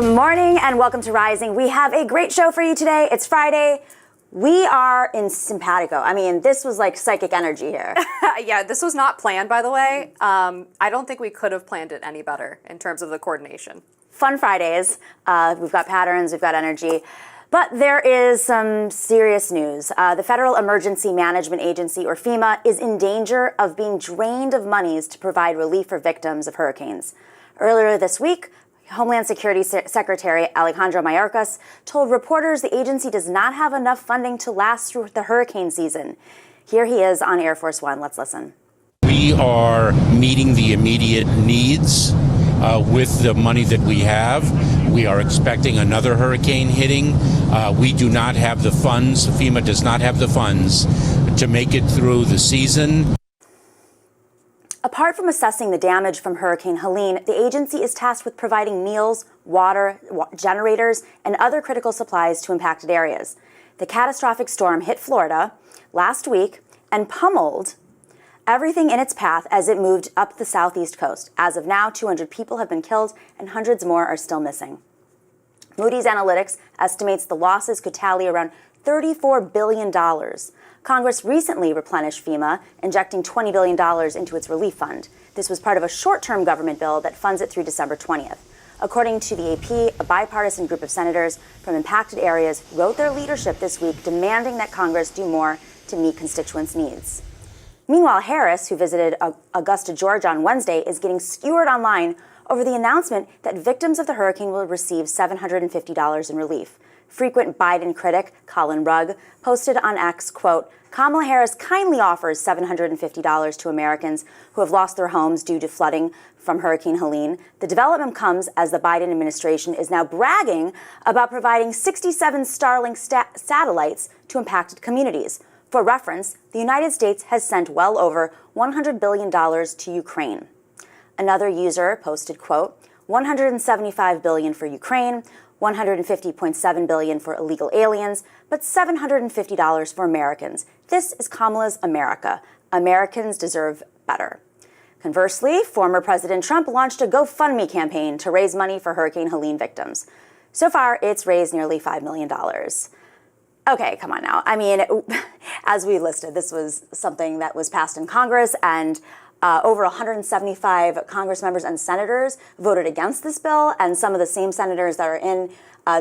Good morning and welcome to Rising. We have a great show for you today. It's Friday. We are in simpatico. I mean, this was like psychic energy here. Yeah, this was not planned, by the way. I don't think we could have planned it any better in terms of the coordination. Fun Fridays. We've got patterns, we've got energy. But there is some serious news. The Federal Emergency Management Agency, or FEMA, is in danger of being drained of monies to provide relief for victims of hurricanes. Earlier this week, Homeland Security Secretary Alejandro Mayorkas told reporters the agency does not have enough funding to last through the hurricane season. Here he is on Air Force One. Let's listen. We are meeting the immediate needs with the money that we have. We are expecting another hurricane hitting. We do not have the funds. FEMA does not have the funds to make it through the season. Apart from assessing the damage from Hurricane Helene, the agency is tasked with providing meals, water, generators, and other critical supplies to impacted areas. The catastrophic storm hit Florida last week and pummeled everything in its path as it moved up the southeast coast. As of now, 200 people have been killed and hundreds more are still missing. Moody's Analytics estimates the losses could tally around $34 billion. Congress recently replenished FEMA, injecting $20 billion into its relief fund. This was part of a short-term government bill that funds it through December 20th. According to the AP, a bipartisan group of senators from impacted areas wrote their leadership this week demanding that Congress do more to meet constituents' needs. Meanwhile, Harris, who visited Augusta, Georgia on Wednesday, is getting skewered online over the announcement that victims of the hurricane will receive $750 in relief. Frequent Biden critic Colin Rugg posted on X, quote, Kamala Harris kindly offers $750 to Americans who have lost their homes due to flooding from Hurricane Helene. The development comes as the Biden administration is now bragging about providing 67 Starlink satellites to impacted communities. For reference, the United States has sent well over $100 billion to Ukraine. Another user posted, quote, $175 billion for Ukraine, $150.7 billion for illegal aliens, but $750 for Americans. This is Kamala's America. Americans deserve better. Conversely, former President Trump launched a GoFundMe campaign to raise money for Hurricane Helene victims. So far, it's raised nearly $5 million. Okay, come on now. I mean, as we listed, this was something that was passed in Congress, and over 175 Congress members and senators voted against this bill, and some of the same senators that are in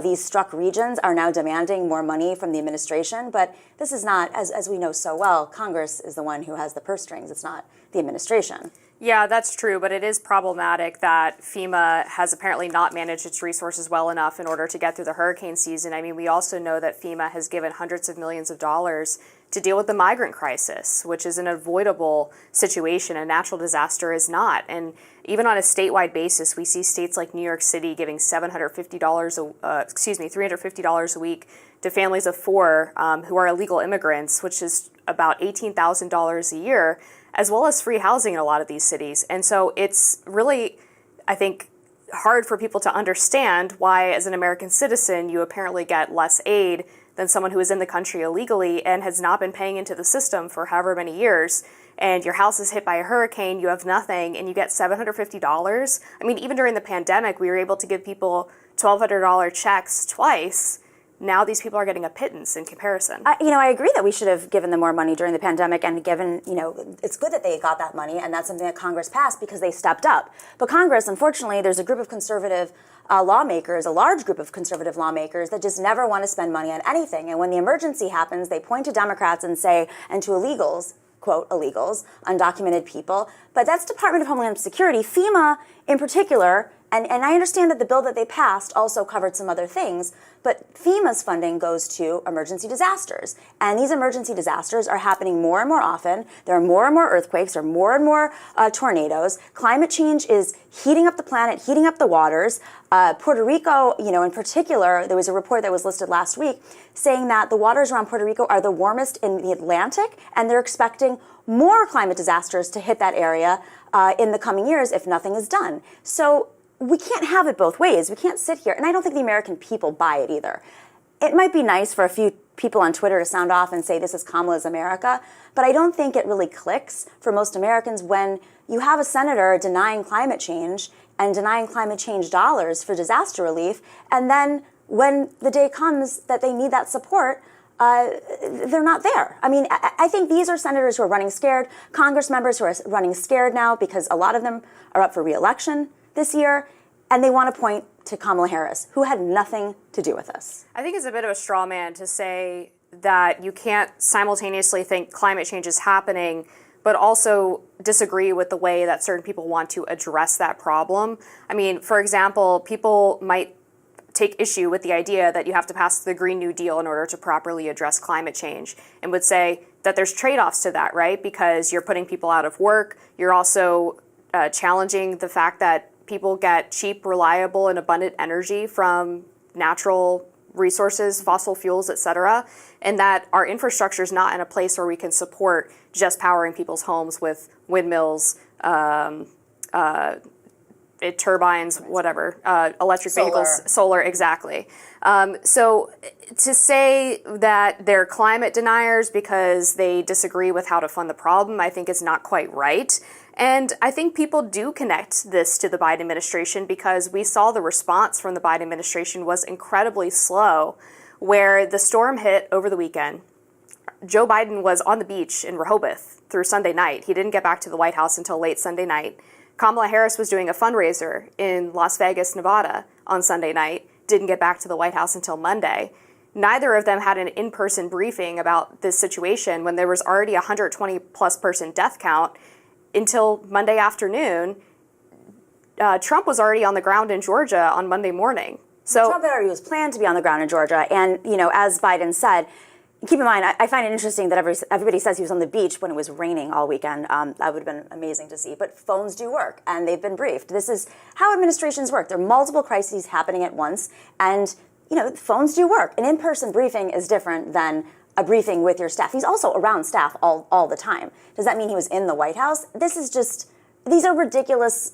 these struck regions are now demanding more money from the administration. But this is not, as we know so well, Congress is the one who has the purse strings. It's not the administration. Yeah, that's true, but it is problematic that FEMA has apparently not managed its resources well enough in order to get through the hurricane season. I mean, we also know that FEMA has given hundreds of millions of dollars to deal with the migrant crisis, which is an avoidable situation. A natural disaster is not. And even on a statewide basis, we see states like New York City giving $350 a week to families of four who are illegal immigrants, which is about $18,000 a year, as well as free housing in a lot of these cities. And so it's really, I think, hard for people to understand why, as an American citizen, you apparently get less aid than someone who is in the country illegally and has not been paying into the system for however many years. And your house is hit by a hurricane, you have nothing, and you get $750. I mean, even during the pandemic, we were able to give people $1,200 checks twice. Now these people are getting a pittance in comparison. I agree that we should have given them more money during the pandemic, and given, it's good that they got that money, and that's something that Congress passed because they stepped up. But Congress, unfortunately, there's a group of conservative lawmakers, a large group of conservative lawmakers that just never want to spend money on anything. And when the emergency happens, they point to Democrats and say, and to illegals, quote, illegals, undocumented people. But that's Department of Homeland Security. FEMA, in particular, and I understand that the bill that they passed also covered some other things, but FEMA's funding goes to emergency disasters. And these emergency disasters are happening more and more often. There are more and more earthquakes, there are more and more tornadoes. Climate change is heating up the planet, heating up the waters. Puerto Rico, in particular, there was a report that was listed last week saying that the waters around Puerto Rico are the warmest in the Atlantic, and they're expecting more climate disasters to hit that area in the coming years if nothing is done. So we can't have it both ways. We can't sit here, and I don't think the American people buy it either. It might be nice for a few people on Twitter to sound off and say this is Kamala's America, but I don't think it really clicks for most Americans when you have a senator denying climate change and denying climate change dollars for disaster relief. And then when the day comes that they need that support, they're not there. I mean, I think these are senators who are running scared, Congress members who are running scared now because a lot of them are up for re-election this year, and they want to point to Kamala Harris, who had nothing to do with this. I think it's a bit of a straw man to say that you can't simultaneously think climate change is happening, but also disagree with the way that certain people want to address that problem. I mean, for example, people might take issue with the idea that you have to pass the Green New Deal in order to properly address climate change, and would say that there's trade-offs to that, right? Because you're putting people out of work. You're also challenging the fact that people get cheap, reliable, and abundant energy from natural resources, fossil fuels, et cetera, and that our infrastructure is not in a place where we can support just powering people's homes with windmills, turbines, whatever, electric vehicles, solar, exactly. So to say that they're climate deniers because they disagree with how to fund the problem, I think is not quite right. And I think people do connect this to the Biden administration because we saw the response from the Biden administration was incredibly slow, where the storm hit over the weekend. Joe Biden was on the beach in Rehoboth through Sunday night. He didn't get back to the White House until late Sunday night. Kamala Harris was doing a fundraiser in Las Vegas, Nevada on Sunday night, didn't get back to the White House until Monday. Neither of them had an in-person briefing about this situation when there was already a 120-plus person death count until Monday afternoon. Trump was already on the ground in Georgia on Monday morning. So Trump already was planned to be on the ground in Georgia. And, you know, as Biden said, keep in mind, I find it interesting that everybody says he was on the beach when it was raining all weekend. That would have been amazing to see. But phones do work, and they've been briefed. This is how administrations work. There are multiple crises happening at once, and, you know, phones do work. An in-person briefing is different than a briefing with your staff. He's also around staff all the time. Does that mean he was in the White House? These are ridiculous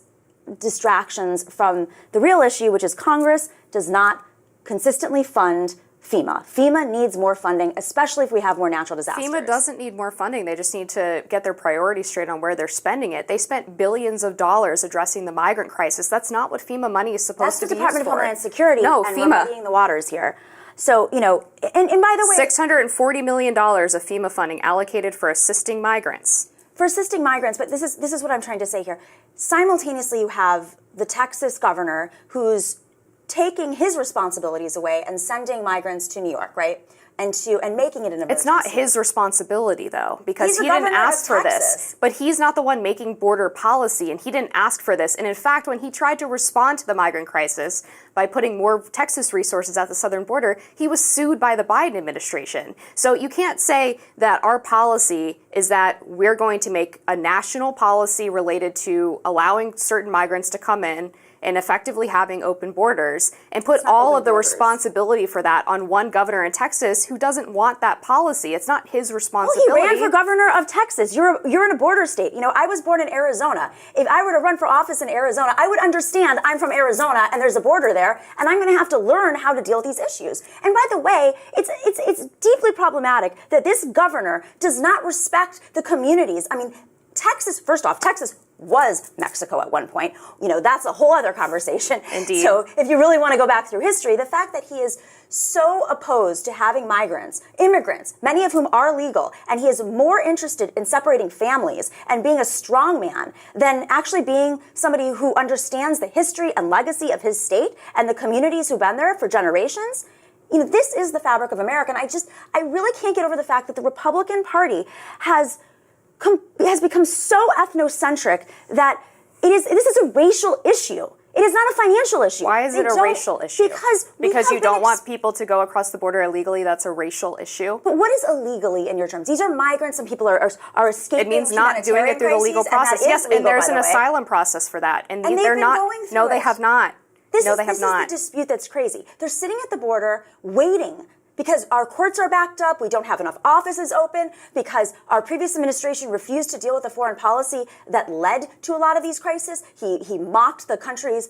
distractions from the real issue, which is Congress does not consistently fund FEMA. FEMA needs more funding, especially if we have more natural disasters. FEMA doesn't need more funding. They just need to get their priorities straight on where they're spending it. They spent billions of dollars addressing the migrant crisis. That's not what FEMA money is supposed to be used for. That's the Department of Homeland Security. No, and FEMA. We're muddying the waters here. So, you know, and by the way, $640 million of FEMA funding allocated for assisting migrants. But this is what I'm trying to say here. Simultaneously, you have the Texas governor who's taking his responsibilities away and sending migrants to New York, right? And making it an emergency. It's not his responsibility, though, because he didn't ask for this. But he's not the one making border policy, and he didn't ask for this. And in fact, when he tried to respond to the migrant crisis by putting more Texas resources at the southern border, he was sued by the Biden administration. So you can't say that our policy is that we're going to make a national policy related to allowing certain migrants to come in and effectively having open borders, and put all of the responsibility for that on one governor in Texas who doesn't want that policy. It's not his responsibility. Well, he ran for governor of Texas. You're in a border state. You know, I was born in Arizona. If I were to run for office in Arizona, I would understand I'm from Arizona and there's a border there, and I'm going to have to learn how to deal with these issues. And by the way, it's deeply problematic that this governor does not respect the communities. I mean, Texas, first off, Texas was Mexico at one point. You know, that's a whole other conversation. Indeed. So if you really want to go back through history, the fact that he is so opposed to having migrants, immigrants, many of whom are legal, and he is more interested in separating families and being a strong man than actually being somebody who understands the history and legacy of his state and the communities who've been there for generations. You know, this is the fabric of America. And I really can't get over the fact that the Republican Party has become so ethnocentric that this is a racial issue. It is not a financial issue. Why is it a racial issue? Because you don't want people to go across the border illegally. That's a racial issue. But what is illegally in your terms? These are migrants, and people are escaping. It means not doing it through the legal process. Yes, and there's an asylum process for that. And they're not. Going through no, they have not. This is the dispute that's crazy. They're sitting at the border waiting because our courts are backed up, we don't have enough offices open, because our previous administration refused to deal with the foreign policy that led to a lot of these crises. He mocked the countries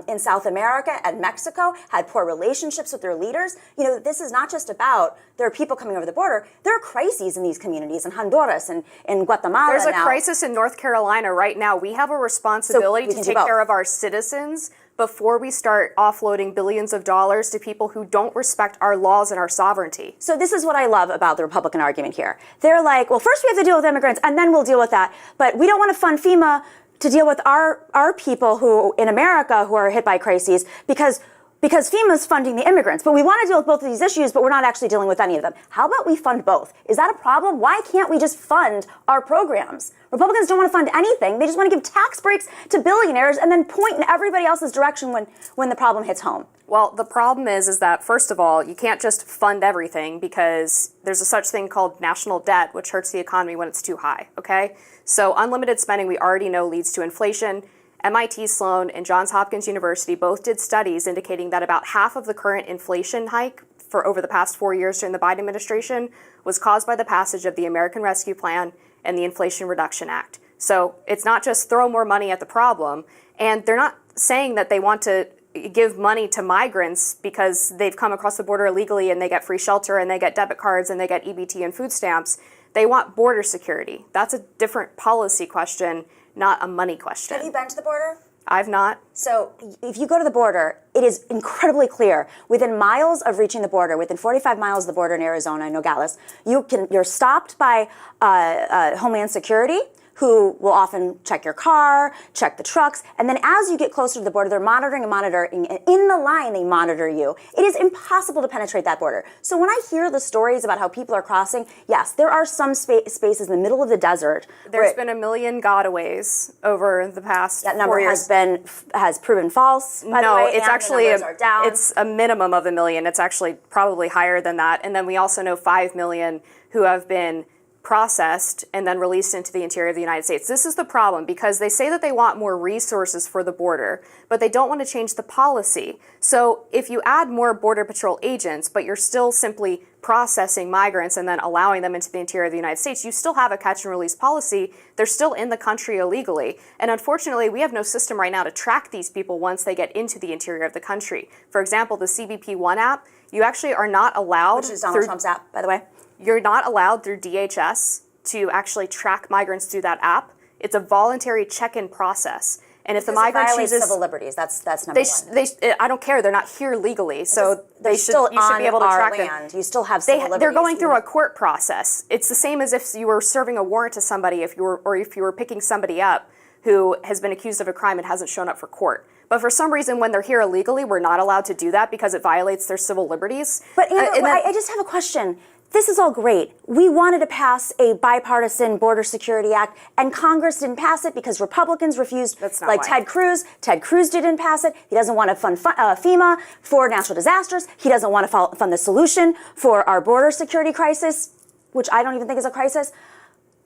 in South America and Mexico, had poor relationships with their leaders. You know, this is not just about there are people coming over the border. There are crises in these communities in Honduras and in Guatemala. There's a crisis in North Carolina right now. We have a responsibility to take care of our citizens before we start offloading billions of dollars to people who don't respect our laws and our sovereignty. So this is what I love about the Republican argument here. They're like, well, first we have to deal with immigrants, and then we'll deal with that. But we don't want to fund FEMA to deal with our people who in America who are hit by crises because FEMA's funding the immigrants. But we want to deal with both of these issues, but we're not actually dealing with any of them. How about we fund both? Is that a problem? Why can't we just fund our programs? Republicans don't want to fund anything. They just want to give tax breaks to billionaires and then point in everybody else's direction when the problem hits home. Well, the problem is that, first of all, you can't just fund everything because there's a such thing called national debt, which hurts the economy when it's too high, okay? So unlimited spending, we already know, leads to inflation. MIT Sloan and Johns Hopkins University both did studies indicating that about half of the current inflation hike for over the past 4 years during the Biden administration was caused by the passage of the American Rescue Plan and the Inflation Reduction Act. So it's not just throw more money at the problem, and they're not saying that they want to give money to migrants because they've come across the border illegally and they get free shelter and they get debit cards and they get EBT and food stamps. They want border security. That's a different policy question, not a money question. Have you been to the border? I've not. So if you go to the border, it is incredibly clear. Within miles of reaching the border, within 45 miles of the border in Arizona, Nogales, you're stopped by Homeland Security, who will often check your car, check the trucks, and then as you get closer to the border, they're monitoring, and in the line they monitor you. It is impossible to penetrate that border. So when I hear the stories about how people are crossing, yes, there are some spaces in the middle of the desert. There's been 1 million gotaways over the past 4 years. That number has proven false, by the way. It's actually it's a minimum of 1 million. It's actually probably higher than that. And then we also know 5 million who have been processed and then released into the interior of the United States. This is the problem because they say that they want more resources for the border, but they don't want to change the policy. So if you add more Border Patrol agents, but you're still simply processing migrants and then allowing them into the interior of the United States, you still have a catch and release policy. They're still in the country illegally. And unfortunately, we have no system right now to track these people once they get into the interior of the country. For example, the CBP One app, you actually are not allowed— Which is Donald Trump's app, by the way. You're not allowed through DHS to actually track migrants through that app. It's a voluntary check-in process. And if the migrant chooses civil liberties, that's number one. I don't care. They're not here legally, so you should be able to track them. You still have civil liberties. They're going through a court process. It's the same as if you were serving a warrant to somebody, if you were picking somebody up who has been accused of a crime and hasn't shown up for court. But for some reason, when they're here illegally, we're not allowed to do that because it violates their civil liberties. But Amber, I just have a question. This is all great. We wanted to pass a bipartisan Border Security Act, and Congress didn't pass it because Republicans refused. That's not why. Ted Cruz. Ted Cruz didn't pass it. He doesn't want to fund FEMA for natural disasters. He doesn't want to fund the solution for our border security crisis, which I don't even think is a crisis.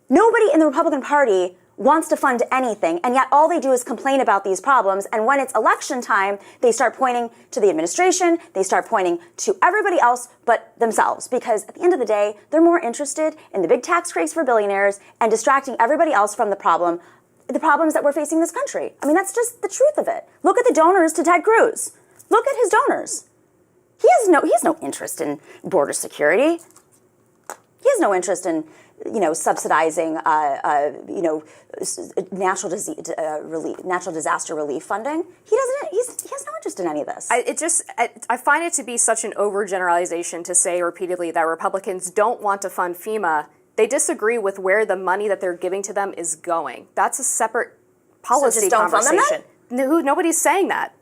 Nobody in the Republican Party wants to fund anything, and yet all they do is complain about these problems. And when it's election time, they start pointing to the administration, they start pointing to everybody else but themselves, because at the end of the day, they're more interested in the big tax breaks for billionaires and distracting everybody else from the problems that we're facing in this country. I mean, that's just the truth of it. Look at the donors to Ted Cruz. Look at his donors. He has no interest in border security. He has no interest in subsidizing, natural disaster relief funding. He has no interest in any of this. I find it to be such an overgeneralization to say repeatedly that Republicans don't want to fund FEMA. They disagree with where the money that they're giving to them is going. That's a separate policy conversation. Fund them then? Nobody's saying that.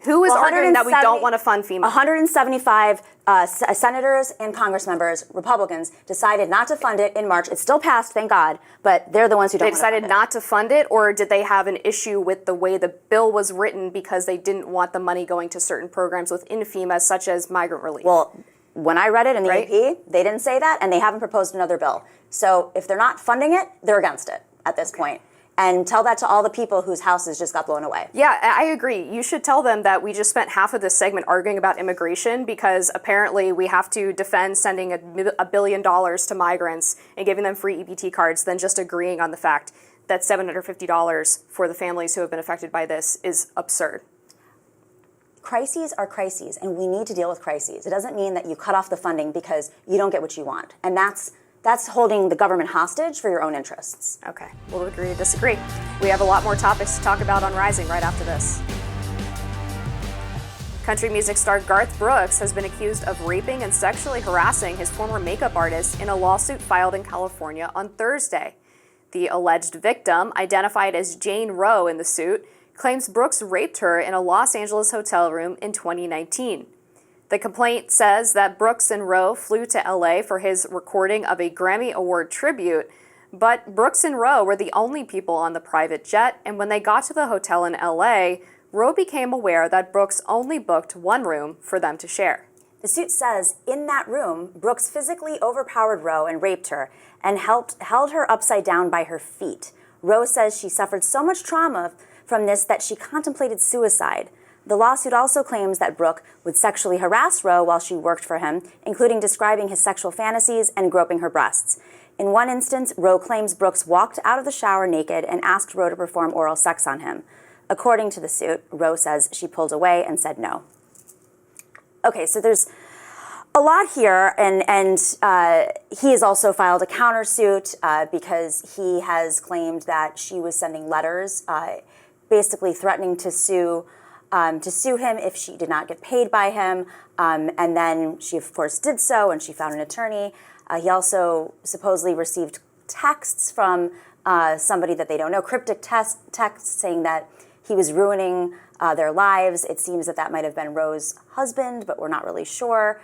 Who is arguing that we don't want to fund FEMA? 175 senators and Congress members, Republicans, decided not to fund it in March. It's still passed, thank God, but they're the ones who don't want to fund it. They decided not to fund it, or did they have an issue with the way the bill was written because they didn't want the money going to certain programs within FEMA, such as migrant relief? Well, when I read it in the AP, they didn't say that, and they haven't proposed another bill. So if they're not funding it, they're against it at this point. And tell that to all the people whose houses just got blown away. Yeah, I agree. You should tell them that we just spent half of this segment arguing about immigration because apparently we have to defend sending $1 billion to migrants and giving them free EBT cards than just agreeing on the fact that $750 for the families who have been affected by this is absurd. Crises are crises, and we need to deal with crises. It doesn't mean that you cut off the funding because you don't get what you want. And that's holding the government hostage for your own interests. Okay, we'll agree to disagree. We have a lot more topics to talk about on Rising right after this. Country music star Garth Brooks has been accused of raping and sexually harassing his former makeup artist in a lawsuit filed in California on Thursday. The alleged victim, identified as Jane Roe in the suit, claims Brooks raped her in a Los Angeles hotel room in 2019. The complaint says that Brooks and Roe flew to LA for his recording of a Grammy Award tribute, but Brooks and Roe were the only people on the private jet, and when they got to the hotel in LA, Roe became aware that Brooks only booked one room for them to share. The suit says in that room, Brooks physically overpowered Roe and raped her and held her upside down by her feet. Roe says she suffered so much trauma from this that she contemplated suicide. The lawsuit also claims that Brooke would sexually harass Roe while she worked for him, including describing his sexual fantasies and groping her breasts. In one instance, Roe claims Brooks walked out of the shower naked and asked Roe to perform oral sex on him. According to the suit, Roe says she pulled away and said no. Okay, so there's a lot here, and he has also filed a countersuit because he has claimed that she was sending letters basically threatening to sue him if she did not get paid by him, and then she, of course, did so, and she found an attorney. He also supposedly received texts from somebody that they don't know, cryptic texts saying that he was ruining their lives. It seems that might have been Roe's husband, but we're not really sure.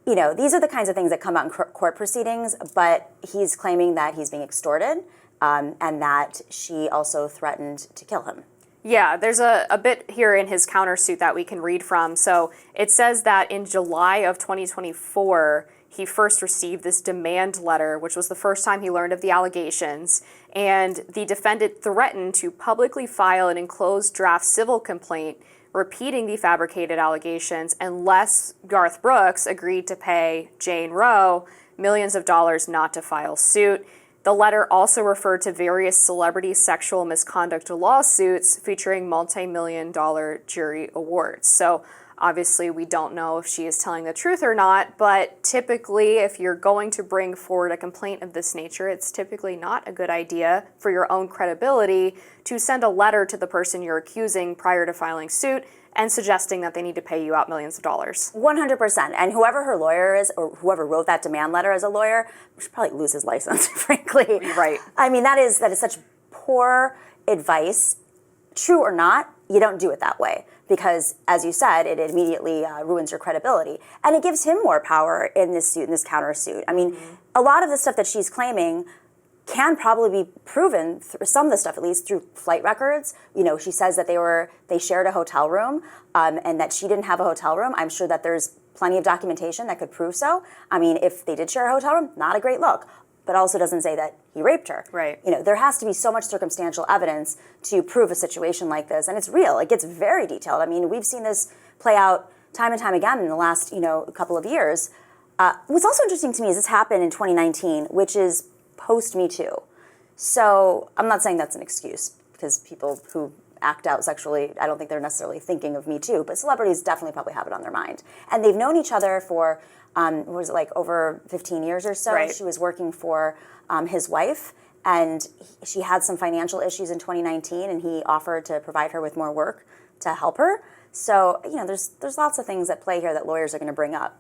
You know, these are the kinds of things that come out in court proceedings, but he's claiming that he's being extorted and that she also threatened to kill him. Yeah, there's a bit here in his countersuit that we can read from. So it says that in July of 2024, he first received this demand letter, which was the first time he learned of the allegations. And the defendant threatened to publicly file an enclosed draft civil complaint repeating the fabricated allegations unless Garth Brooks agreed to pay Jane Roe millions of dollars not to file suit. The letter also referred to various celebrity sexual misconduct lawsuits featuring multi-million-dollar jury awards. So obviously we don't know if she is telling the truth or not, but typically if you're going to bring forward a complaint of this nature, it's typically not a good idea for your own credibility to send a letter to the person you're accusing prior to filing suit and suggesting that they need to pay you out millions of dollars. 100%. And whoever her lawyer is, or whoever wrote that demand letter as a lawyer, should probably lose his license, frankly. Right. I mean, that is such poor advice. True or not, you don't do it that way. Because, as you said, it immediately ruins your credibility. And it gives him more power in this suit, in this countersuit. I mean, a lot of the stuff that she's claiming can probably be proven, some of the stuff at least, through flight records. You know, she says that they shared a hotel room and that she didn't have a hotel room. I'm sure that there's plenty of documentation that could prove so. I mean, if they did share a hotel room, not a great look, but also doesn't say that he raped her. Right. You know, there has to be so much circumstantial evidence to prove a situation like this, and it's real. It gets very detailed. I mean, we've seen this play out time and time again in the last, couple of years. What's also interesting to me is this happened in 2019, which is post-Me Too. So I'm not saying that's an excuse, because people who act out sexually, I don't think they're necessarily thinking of Me Too, but celebrities definitely probably have it on their mind. And they've known each other for, over 15 years or so. Right. She was working for his wife, and she had some financial issues in 2019, and he offered to provide her with more work to help her. So, there's lots of things at play here that lawyers are going to bring up.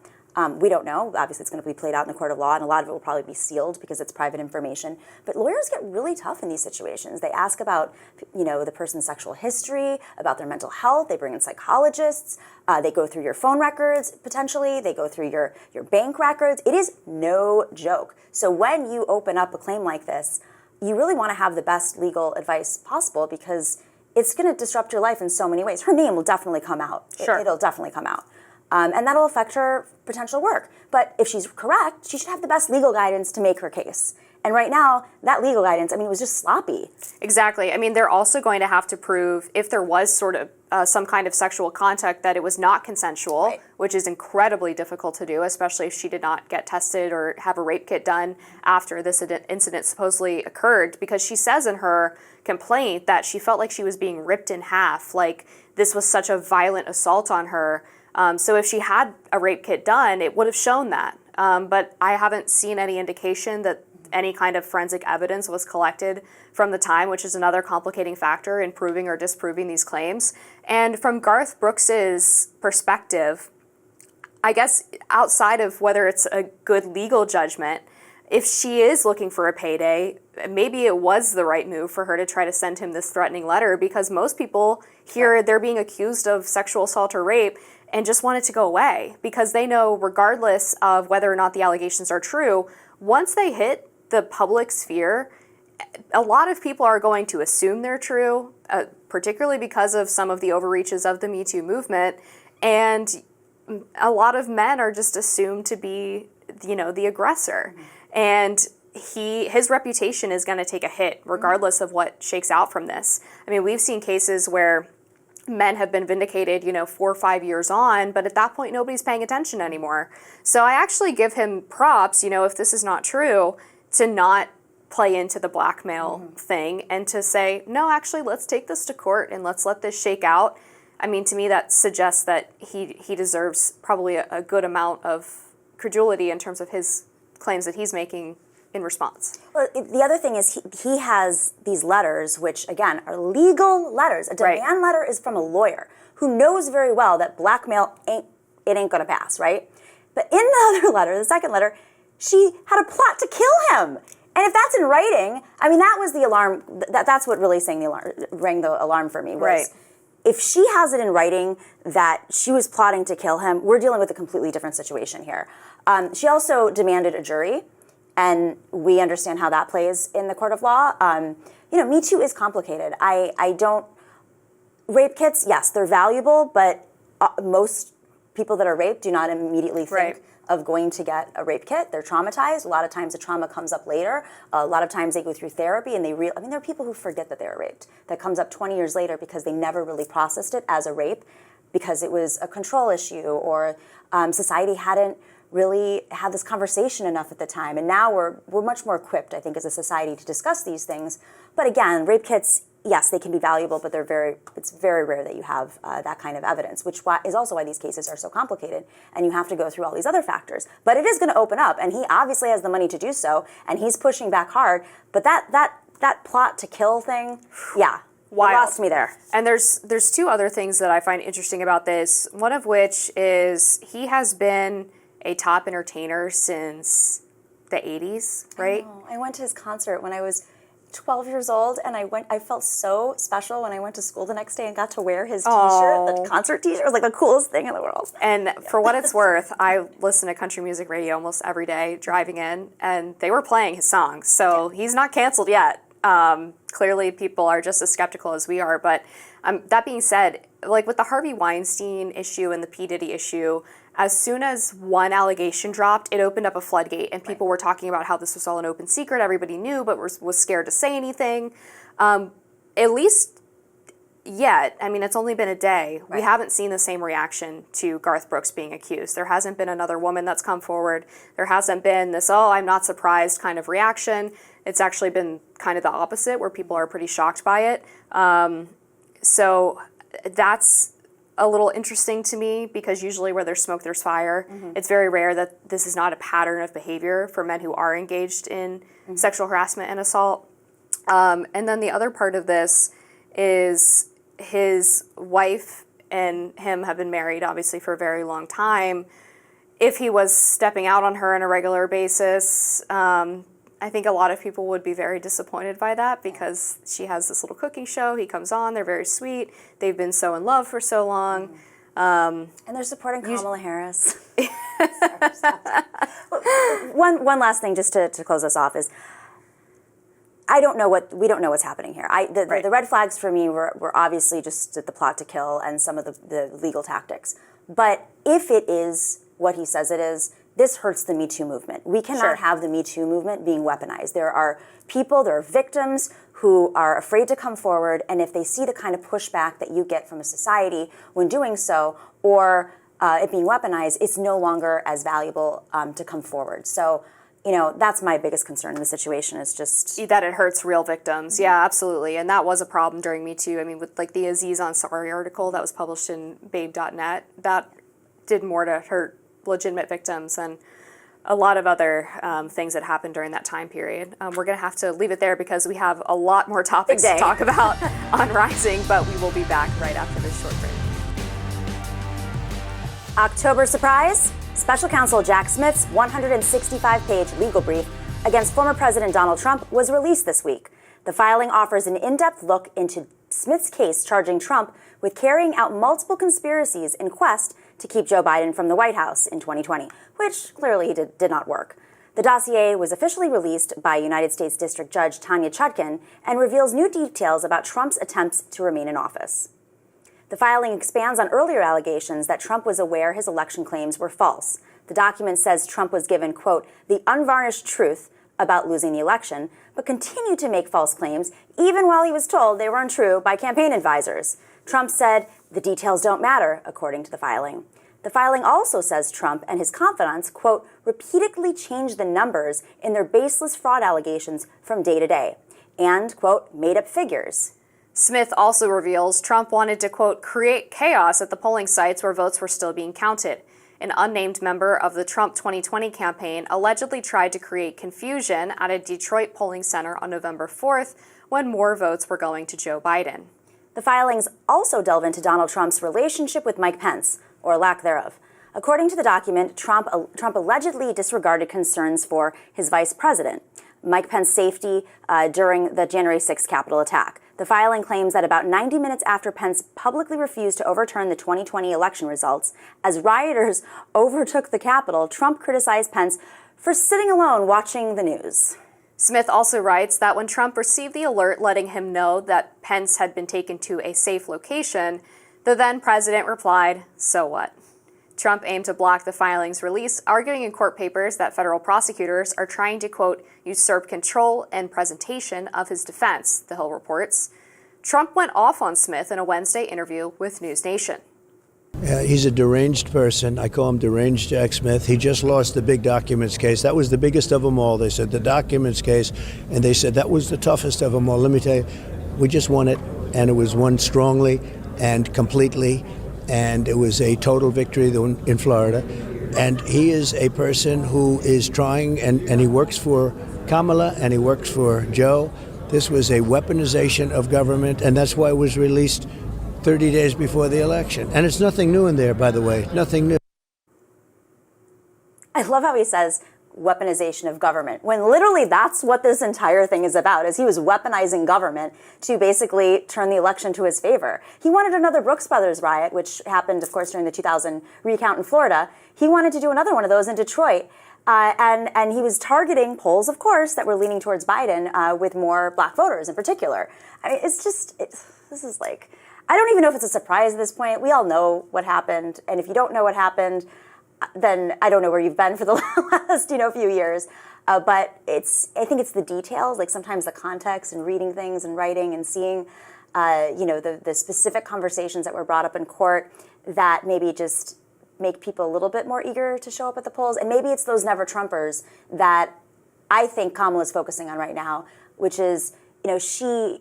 We don't know. Obviously, it's going to be played out in the court of law, and a lot of it will probably be sealed because it's private information. But lawyers get really tough in these situations. They ask about, the person's sexual history, about their mental health. They bring in psychologists. They go through your phone records, potentially. They go through your bank records. It is no joke. So when you open up a claim like this, you really want to have the best legal advice possible because it's going to disrupt your life in so many ways. Her name will definitely come out. Sure. It'll definitely come out. And that'll affect her potential work. But if she's correct, she should have the best legal guidance to make her case. And right now, that legal guidance, I mean, it was just sloppy. Exactly. I mean, they're also going to have to prove if there was sort of some kind of sexual contact that it was not consensual, Right. which is incredibly difficult to do, especially if she did not get tested or have a rape kit done after this incident supposedly occurred, because she says in her complaint that she felt like she was being ripped in half, like this was such a violent assault on her. So if she had a rape kit done, it would have shown that. But I haven't seen any indication that any kind of forensic evidence was collected from the time, which is another complicating factor in proving or disproving these claims. And from Garth Brooks's perspective, I guess outside of whether it's a good legal judgment, if she is looking for a payday, maybe it was the right move for her to try to send him this threatening letter, because most people hear they're being accused of sexual assault or rape and just want it to go away, because they know regardless of whether or not the allegations are true, once they hit the public sphere, a lot of people are going to assume they're true, particularly because of some of the overreaches of the Me Too movement. And a lot of men are just assumed to be, the aggressor. And his reputation is going to take a hit regardless of what shakes out from this. I mean, we've seen cases where men have been vindicated, 4 or 5 years on, but at that point, nobody's paying attention anymore. So I actually give him props, if this is not true, to not play into the blackmail thing and to say, no, actually, let's take this to court and let's let this shake out. I mean, to me, that suggests that he deserves probably a good amount of credulity in terms of his claims that he's making in response. Well, the other thing is he has these letters, which, again, are legal letters. A demand letter is from a lawyer who knows very well that blackmail ain't going to pass, right? But in the other letter, the second letter, she had a plot to kill him. And if that's in writing, I mean, that was the alarm. That's what really rang the alarm for me. Was right. If she has it in writing that she was plotting to kill him, we're dealing with a completely different situation here. She also demanded a jury, and we understand how that plays in the court of law. Me Too is complicated. Rape kits, yes, they're valuable, but most people that are raped do not immediately think of going to get a rape kit. They're traumatized. A lot of times the trauma comes up later. A lot of times they go through therapy and there are people who forget that they were raped. That comes up 20 years later because they never really processed it as a rape, because it was a control issue, or society hadn't really had this conversation enough at the time. And now we're much more equipped, I think, as a society to discuss these things. But again, rape kits, yes, they can be valuable, but it's very rare that you have that kind of evidence, which is also why these cases are so complicated, and you have to go through all these other factors. But it is going to open up, and he obviously has the money to do so, and he's pushing back hard. But that plot to kill thing, yeah, Wild. Lost me there. And there's two other things that I find interesting about this, one of which is he has been a top entertainer since the 80s, right? I went to his concert when I was 12 years old, and I felt so special when I went to school the next day and got to wear his t-shirt, the concert t-shirt. It was like the coolest thing in the world. And for what it's worth, I listen to country music radio almost every day driving in, and they were playing his songs. So he's not canceled yet. Clearly people are just as skeptical as we are. But that being said, like with the Harvey Weinstein issue and the P. Diddy issue, as soon as one allegation dropped, it opened up a floodgate, and people were talking about how this was all an open secret. Everybody knew, but was scared to say anything. At least yet, I mean, it's only been a day. Right. We haven't seen the same reaction to Garth Brooks being accused. There hasn't been another woman that's come forward. There hasn't been this, I'm not surprised kind of reaction. It's actually been kind of the opposite, where people are pretty shocked by it. So that's a little interesting to me, because usually where there's smoke, there's fire. Mm-hmm. It's very rare that this is not a pattern of behavior for men who are engaged in sexual harassment and assault. And then the other part of this is his wife and him have been married, obviously, for a very long time. If he was stepping out on her on a regular basis, I think a lot of people would be very disappointed by that, because she has this little cooking show. He comes on. They're very sweet. They've been so in love for so long. And they're supporting Kamala Harris. One last thing, just to close us off, is we don't know what's happening here. The red flags for me were obviously just the plot to kill and some of the legal tactics. But if it is what he says it is, this hurts the Me Too movement. We cannot have the Me Too movement being weaponized. There are people, there are victims who are afraid to come forward, and if they see the kind of pushback that you get from a society when doing so, or it being weaponized, it's no longer as valuable to come forward. So, that's my biggest concern in the situation, is just that it hurts real victims. Yeah, absolutely. And that was a problem during Me Too. I mean, with like the Aziz Ansari article that was published in babe.net, that did more to hurt legitimate victims and a lot of other things that happened during that time period. We're going to have to leave it there because we have a lot more topics to talk about on Rising, but we will be back right after this short break. October surprise? Special Counsel Jack Smith's 165-page legal brief against former President Donald Trump was released this week. The filing offers an in-depth look into Smith's case charging Trump with carrying out multiple conspiracies in quest to keep Joe Biden from the White House in 2020, which clearly did not work. The dossier was officially released by United States District Judge Tanya Chutkan and reveals new details about Trump's attempts to remain in office. The filing expands on earlier allegations that Trump was aware his election claims were false. The document says Trump was given, quote, the unvarnished truth about losing the election, but continued to make false claims even while he was told they were untrue by campaign advisors. Trump said the details don't matter, according to the filing. The filing also says Trump and his confidants, quote, repeatedly changed the numbers in their baseless fraud allegations from day to day, and, quote, made up figures. Smith also reveals Trump wanted to, quote, create chaos at the polling sites where votes were still being counted. An unnamed member of the Trump 2020 campaign allegedly tried to create confusion at a Detroit polling center on November 4th when more votes were going to Joe Biden. The filings also delve into Donald Trump's relationship with Mike Pence, or lack thereof. According to the document, Trump allegedly disregarded concerns for his vice president, Mike Pence's safety during the January 6th Capitol attack. The filing claims that about 90 minutes after Pence publicly refused to overturn the 2020 election results, as rioters overtook the Capitol, Trump criticized Pence for sitting alone watching the news. Smith also writes that when Trump received the alert letting him know that Pence had been taken to a safe location, the then president replied, so what? Trump aimed to block the filing's release, arguing in court papers that federal prosecutors are trying to, quote, usurp control and presentation of his defense, The Hill reports. Trump went off on Smith in a Wednesday interview with News Nation. He's a deranged person. I call him deranged Jack Smith. He just lost the big documents case. That was the biggest of them all. They said the documents case, and they said that was the toughest of them all. Let me tell you, we just won it, and it was won strongly and completely, and it was a total victory in Florida. And he is a person who is trying, and he works for Kamala and he works for Joe. This was a weaponization of government, and that's why it was released 30 days before the election. And it's nothing new in there, by the way, nothing new. I love how he says weaponization of government, when literally that's what this entire thing is about, is he was weaponizing government to basically turn the election to his favor. He wanted another Brooks Brothers riot, which happened, of course, during the 2000 recount in Florida. He wanted to do another one of those in Detroit. And he was targeting polls, of course, that were leaning towards Biden with more black voters in particular. I mean, this is like, I don't even know if it's a surprise at this point. We all know what happened. And if you don't know what happened, then I don't know where you've been for the last, few years. But I think it's the details, like sometimes the context and reading things and writing and seeing, the specific conversations that were brought up in court that maybe just make people a little bit more eager to show up at the polls. And maybe it's those never Trumpers that I think Kamala is focusing on right now, which is, she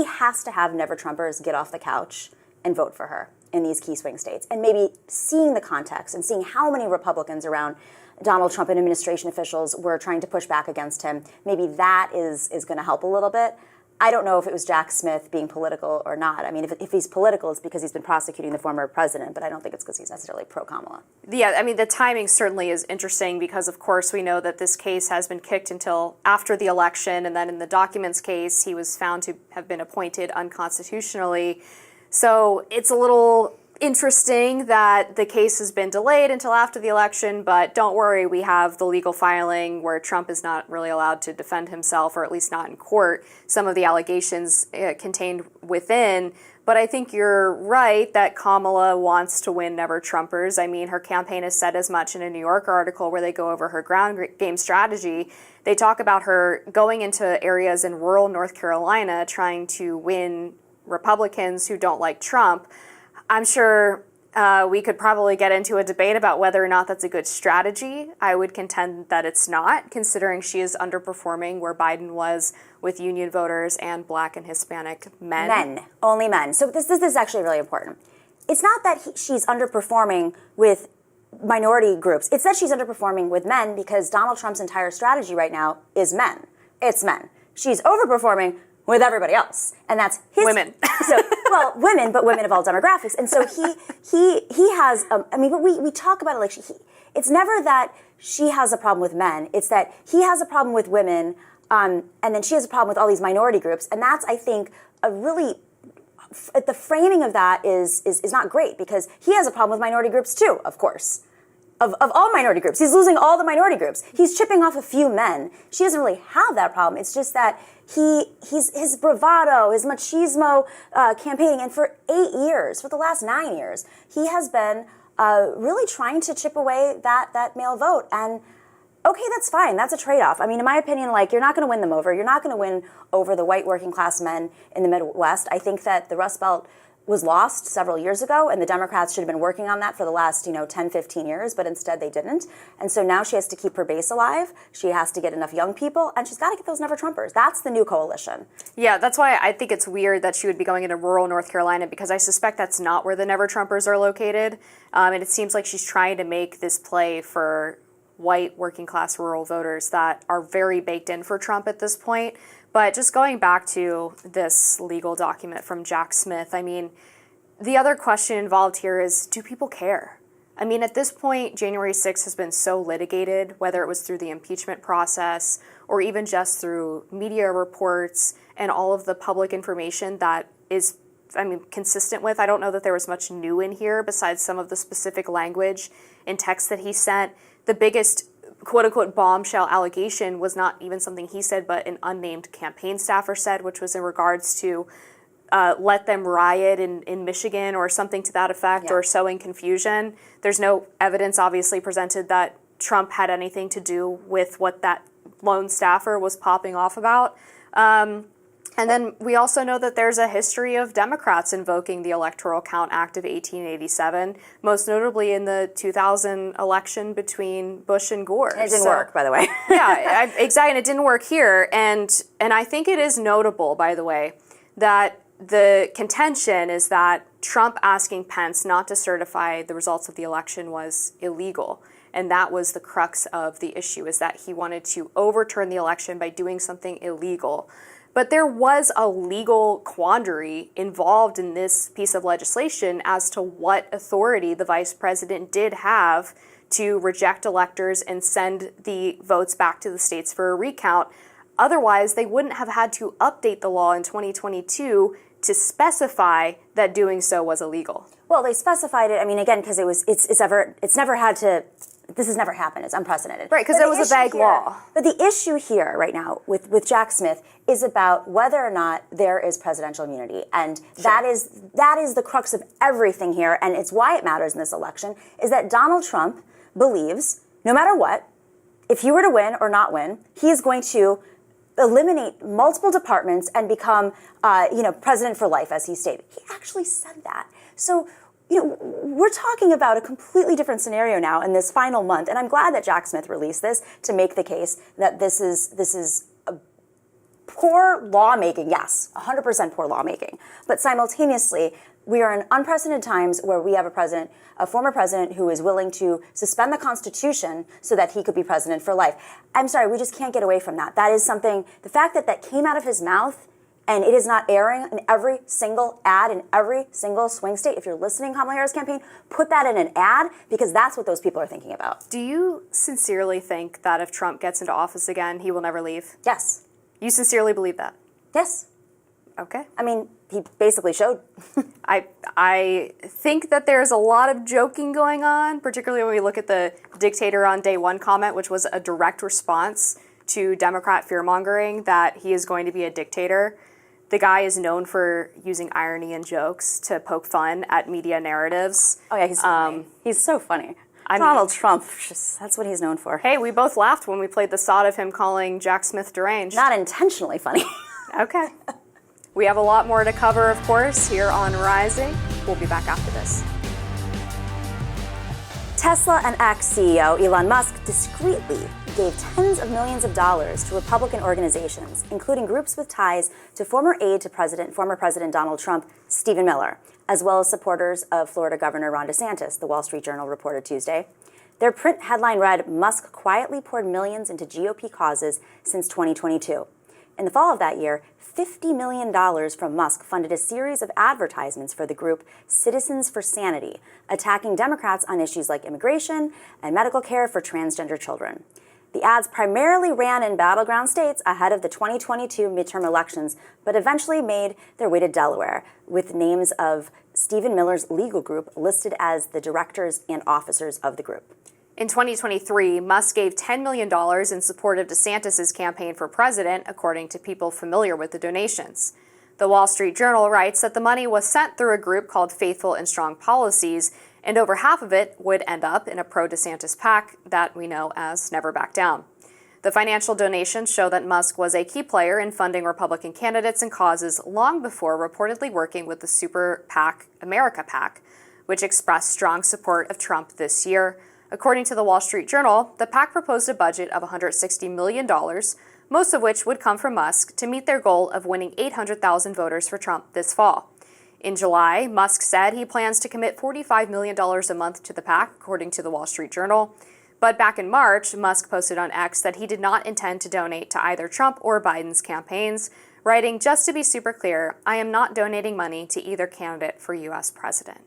has to have never Trumpers get off the couch and vote for her in these key swing states. And maybe seeing the context and seeing how many Republicans around Donald Trump and administration officials were trying to push back against him, maybe that is going to help a little bit. I don't know if it was Jack Smith being political or not. I mean, if he's political, it's because he's been prosecuting the former president, but I don't think it's because he's necessarily pro-Kamala. Yeah, I mean, the timing certainly is interesting because, of course, we know that this case has been kicked until after the election, and then in the documents case, he was found to have been appointed unconstitutionally. So it's a little interesting that the case has been delayed until after the election, but don't worry, we have the legal filing where Trump is not really allowed to defend himself, or at least not in court, some of the allegations contained within. But I think you're right that Kamala wants to win Never Trumpers. I mean, her campaign has said as much in a New Yorker article where they go over her ground game strategy. They talk about her going into areas in rural North Carolina trying to win Republicans who don't like Trump. I'm sure we could probably get into a debate about whether or not that's a good strategy. I would contend that it's not, considering she is underperforming where Biden was with union voters and Black and Hispanic men. Men, only men. So this is actually really important. It's not that she's underperforming with minority groups. It's that she's underperforming with men because Donald Trump's entire strategy right now is men. It's men. She's overperforming with everybody else, and that's his women. So, well, women, but women of all demographics. And so he has. I mean, but we talk about it like it's never that she has a problem with men. It's that he has a problem with women, and then she has a problem with all these minority groups. And that's, I think, a really the framing of that is not great because he has a problem with minority groups too, of course. Of all minority groups. He's losing all the minority groups. He's chipping off a few men. She doesn't really have that problem. It's just that he's his bravado, his machismo campaigning, and for 8 years, for the last 9 years, he has been really trying to chip away that male vote. And okay, that's fine. That's a trade-off. I mean, in my opinion, like, you're not going to win them over. You're not going to win over the white working class men in the Midwest. I think that the Rust Belt was lost several years ago, and the Democrats should have been working on that for the last, 10, 15 years, but instead they didn't. And so now she has to keep her base alive. She has to get enough young people, and she's got to get those Never Trumpers. That's the new coalition. Yeah, that's why I think it's weird that she would be going into rural North Carolina, because I suspect that's not where the Never Trumpers are located. And it seems like she's trying to make this play for white working class rural voters that are very baked in for Trump at this point. But just going back to this legal document from Jack Smith, I mean, the other question involved here is, do people care? I mean, at this point, January 6th has been so litigated, whether it was through the impeachment process or even just through media reports and all of the public information that is, consistent with. I don't know that there was much new in here besides some of the specific language in text that he sent. The biggest quote-unquote bombshell allegation was not even something he said, but an unnamed campaign staffer said, which was in regards to let them riot in Michigan or something to that effect, or sowing confusion. There's no evidence obviously presented that Trump had anything to do with what that lone staffer was popping off about. And then we also know that there's a history of Democrats invoking the Electoral Count Act of 1887, most notably in the 2000 election between Bush and Gore. And it didn't work, by the way. Yeah, exactly, and it didn't work here. And I think it is notable, by the way, that the contention is that Trump asking Pence not to certify the results of the election was illegal. And that was the crux of the issue, is that he wanted to overturn the election by doing something illegal. But there was a legal quandary involved in this piece of legislation as to what authority the vice president did have to reject electors and send the votes back to the states for a recount. Otherwise, they wouldn't have had to update the law in 2022 to specify that doing so was illegal. Well, they specified it, again, because this has never happened. It's unprecedented. Right, because it was a vague law. But the issue here right now with Jack Smith is about whether or not there is presidential immunity. And that is the crux of everything here, and it's why it matters in this election, is that Donald Trump believes, no matter what, if he were to win or not win, he is going to eliminate multiple departments and become, president for life, as he stated. He actually said that. So, we're talking about a completely different scenario now in this final month, and I'm glad that Jack Smith released this to make the case that this is a poor lawmaking, yes, 100% poor lawmaking, but simultaneously, we are in unprecedented times where we have a former president who is willing to suspend the Constitution so that he could be president for life. I'm sorry, we just can't get away from that. That is something, the fact that came out of his mouth and it is not airing in every single ad in every single swing state. If you're listening, Kamala Harris campaign, put that in an ad, because that's what those people are thinking about. Do you sincerely think that if Trump gets into office again, he will never leave? Yes. You sincerely believe that? Yes. Okay. I mean, he basically showed. I think that there's a lot of joking going on, particularly when we look at the dictator on day one comment, which was a direct response to Democrat fear-mongering that he is going to be a dictator. The guy is known for using irony and jokes to poke fun at media narratives. Oh, yeah, he's so funny. He's so funny. Donald Trump, that's what he's known for. Hey, we both laughed when we played the sod of him calling Jack Smith deranged. Not intentionally funny. Okay. We have a lot more to cover, of course, here on Rising. We'll be back after this. Tesla and ex-CEO Elon Musk discreetly gave tens of millions of dollars to Republican organizations, including groups with ties to former aide to former President Donald Trump, Stephen Miller, as well as supporters of Florida Governor Ron DeSantis, the Wall Street Journal reported Tuesday. Their print headline read, "Musk quietly poured millions into GOP causes since 2022. In the fall of that year, $50 million from Musk funded a series of advertisements for the group Citizens for Sanity, attacking Democrats on issues like immigration and medical care for transgender children. The ads primarily ran in battleground states ahead of the 2022 midterm elections, but eventually made their way to Delaware, with names of Stephen Miller's legal group listed as the directors and officers of the group. In 2023, Musk gave $10 million in support of DeSantis' campaign for president, according to people familiar with the donations. The Wall Street Journal writes that the money was sent through a group called Faithful and Strong Policies, and over half of it would end up in a pro-DeSantis PAC that we know as Never Back Down. The financial donations show that Musk was a key player in funding Republican candidates and causes long before reportedly working with the super PAC, America PAC, which expressed strong support of Trump this year. According to the Wall Street Journal, the PAC proposed a budget of $160 million, most of which would come from Musk, to meet their goal of winning 800,000 voters for Trump this fall. In July, Musk said he plans to commit $45 million a month to the PAC, according to the Wall Street Journal. But back in March, Musk posted on X that he did not intend to donate to either Trump or Biden's campaigns, writing, "Just to be super clear, I am not donating money to either candidate for U.S. president."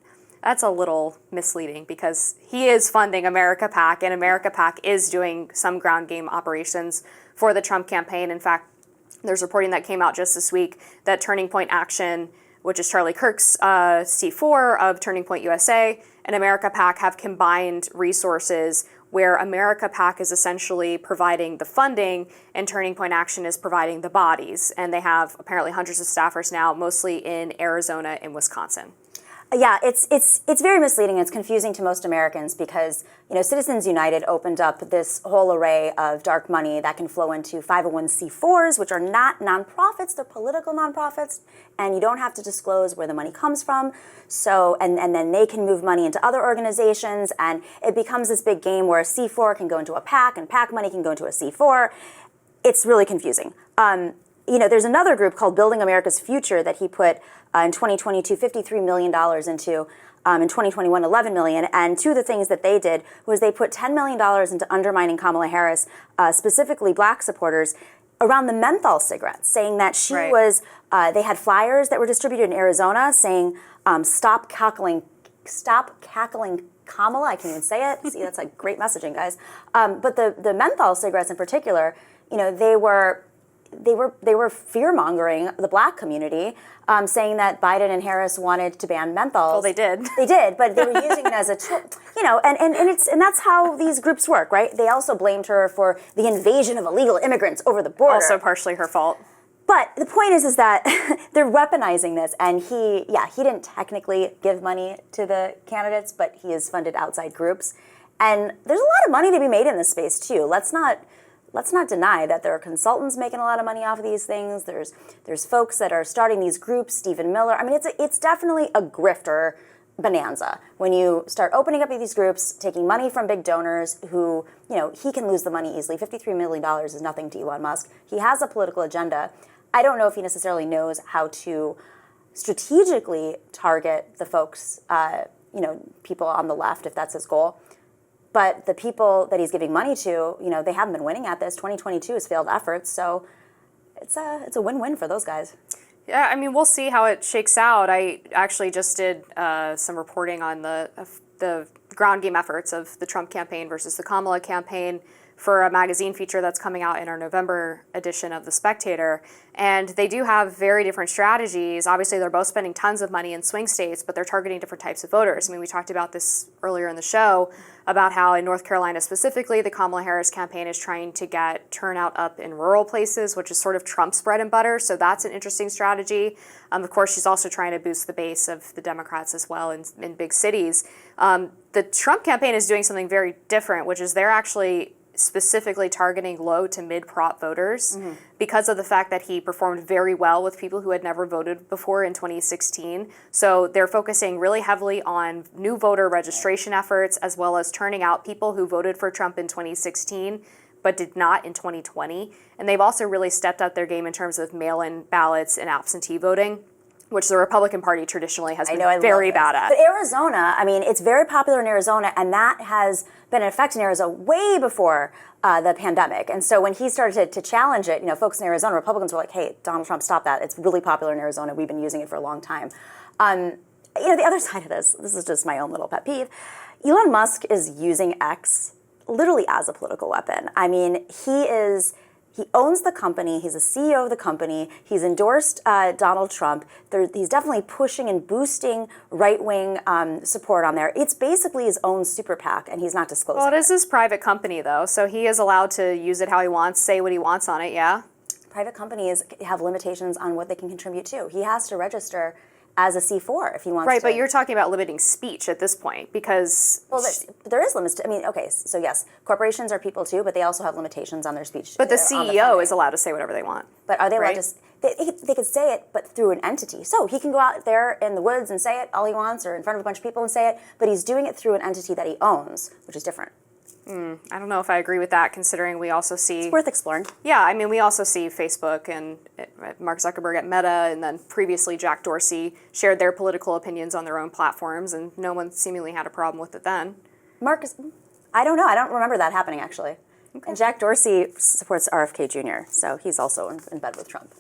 That's a little misleading because he is funding America PAC, and America PAC is doing some ground game operations for the Trump campaign. In fact, there's reporting that came out just this week that Turning Point Action, which is Charlie Kirk's C4 of Turning Point USA, and America PAC have combined resources where America PAC is essentially providing the funding and Turning Point Action is providing the bodies. And they have apparently hundreds of staffers now, mostly in Arizona and Wisconsin. Yeah, it's very misleading. It's confusing to most Americans because, Citizens United opened up this whole array of dark money that can flow into 501c4s, which are not nonprofits, they're political nonprofits, and you don't have to disclose where the money comes from. So, and then they can move money into other organizations, and it becomes this big game where a C4 can go into a PAC, and PAC money can go into a C4. It's really confusing. There's another group called Building America's Future that he put in 2022 $53 million into, in 2021 $11 million. And two of the things that they did was they put $10 million into undermining Kamala Harris, specifically black supporters, around the menthol cigarettes, saying that she was, they had flyers that were distributed in Arizona saying, stop cackling Kamala. I can't even say it. See, that's like great messaging, guys. But the menthol cigarettes in particular, they were fear-mongering the black community, saying that Biden and Harris wanted to ban menthols. Well, they did. They did, but they were using it as a tool, and that's how these groups work, right? They also blamed her for the invasion of illegal immigrants over the border. Also partially her fault. But the point is that they're weaponizing this, and he didn't technically give money to the candidates, but he has funded outside groups. And there's a lot of money to be made in this space, too. Let's not deny that there are consultants making a lot of money off of these things. There's folks that are starting these groups, Stephen Miller. I mean, it's definitely a grifter bonanza when you start opening up these groups, taking money from big donors who, he can lose the money easily. $53 million is nothing to Elon Musk. He has a political agenda. I don't know if he necessarily knows how to strategically target the folks, people on the left, if that's his goal. But the people that he's giving money to, they haven't been winning at this. 2022 is failed efforts, so it's a win-win for those guys. Yeah, I mean, we'll see how it shakes out. I actually just did some reporting on the ground game efforts of the Trump campaign versus the Kamala campaign for a magazine feature that's coming out in our November edition of The Spectator. And they do have very different strategies. Obviously, they're both spending tons of money in swing states, but they're targeting different types of voters. I mean, we talked about this earlier in the show about how in North Carolina specifically, the Kamala Harris campaign is trying to get turnout up in rural places, which is sort of Trump's bread and butter. So that's an interesting strategy. Of course, she's also trying to boost the base of the Democrats as well in big cities. The Trump campaign is doing something very different, which is they're actually specifically targeting low to mid-prop voters because of the fact that he performed very well with people who had never voted before in 2016. So they're focusing really heavily on new voter registration efforts as well as turning out people who voted for Trump in 2016 but did not in 2020. And they've also really stepped up their game in terms of mail-in ballots and absentee voting, which the Republican Party traditionally has been very bad at. But Arizona, I mean, it's very popular in Arizona, and that has been in effect in Arizona way before the pandemic. And so when he started to challenge it, folks in Arizona, Republicans were like, hey, Donald Trump, stop that. It's really popular in Arizona. We've been using it for a long time. The other side of this is just my own little pet peeve. Elon Musk is using X literally as a political weapon. I mean, he owns the company. He's a CEO of the company. He's endorsed Donald Trump. He's definitely pushing and boosting right-wing support on there. It's basically his own super PAC, and he's not disclosing it. Well, it is his private company, though, so he is allowed to use it how he wants, say what he wants on it, yeah? Private companies have limitations on what they can contribute to. He has to register as a C4 if he wants to. Right, but you're talking about limiting speech at this point because... Well, there is limits. Okay, so yes, corporations are people too, but they also have limitations on their speech. But the CEO is allowed to say whatever they want. But are they allowed to... They could say it, but through an entity. So he can go out there in the woods and say it all he wants or in front of a bunch of people and say it, but he's doing it through an entity that he owns, which is different. I don't know if I agree with that, considering we also see... It's worth exploring. Yeah, I mean, we also see Facebook and Mark Zuckerberg at Meta, and then previously Jack Dorsey shared their political opinions on their own platforms, and no one seemingly had a problem with it then. I don't know. I don't remember that happening, actually. Okay. And Jack Dorsey supports RFK Jr., so he's also in bed with Trump.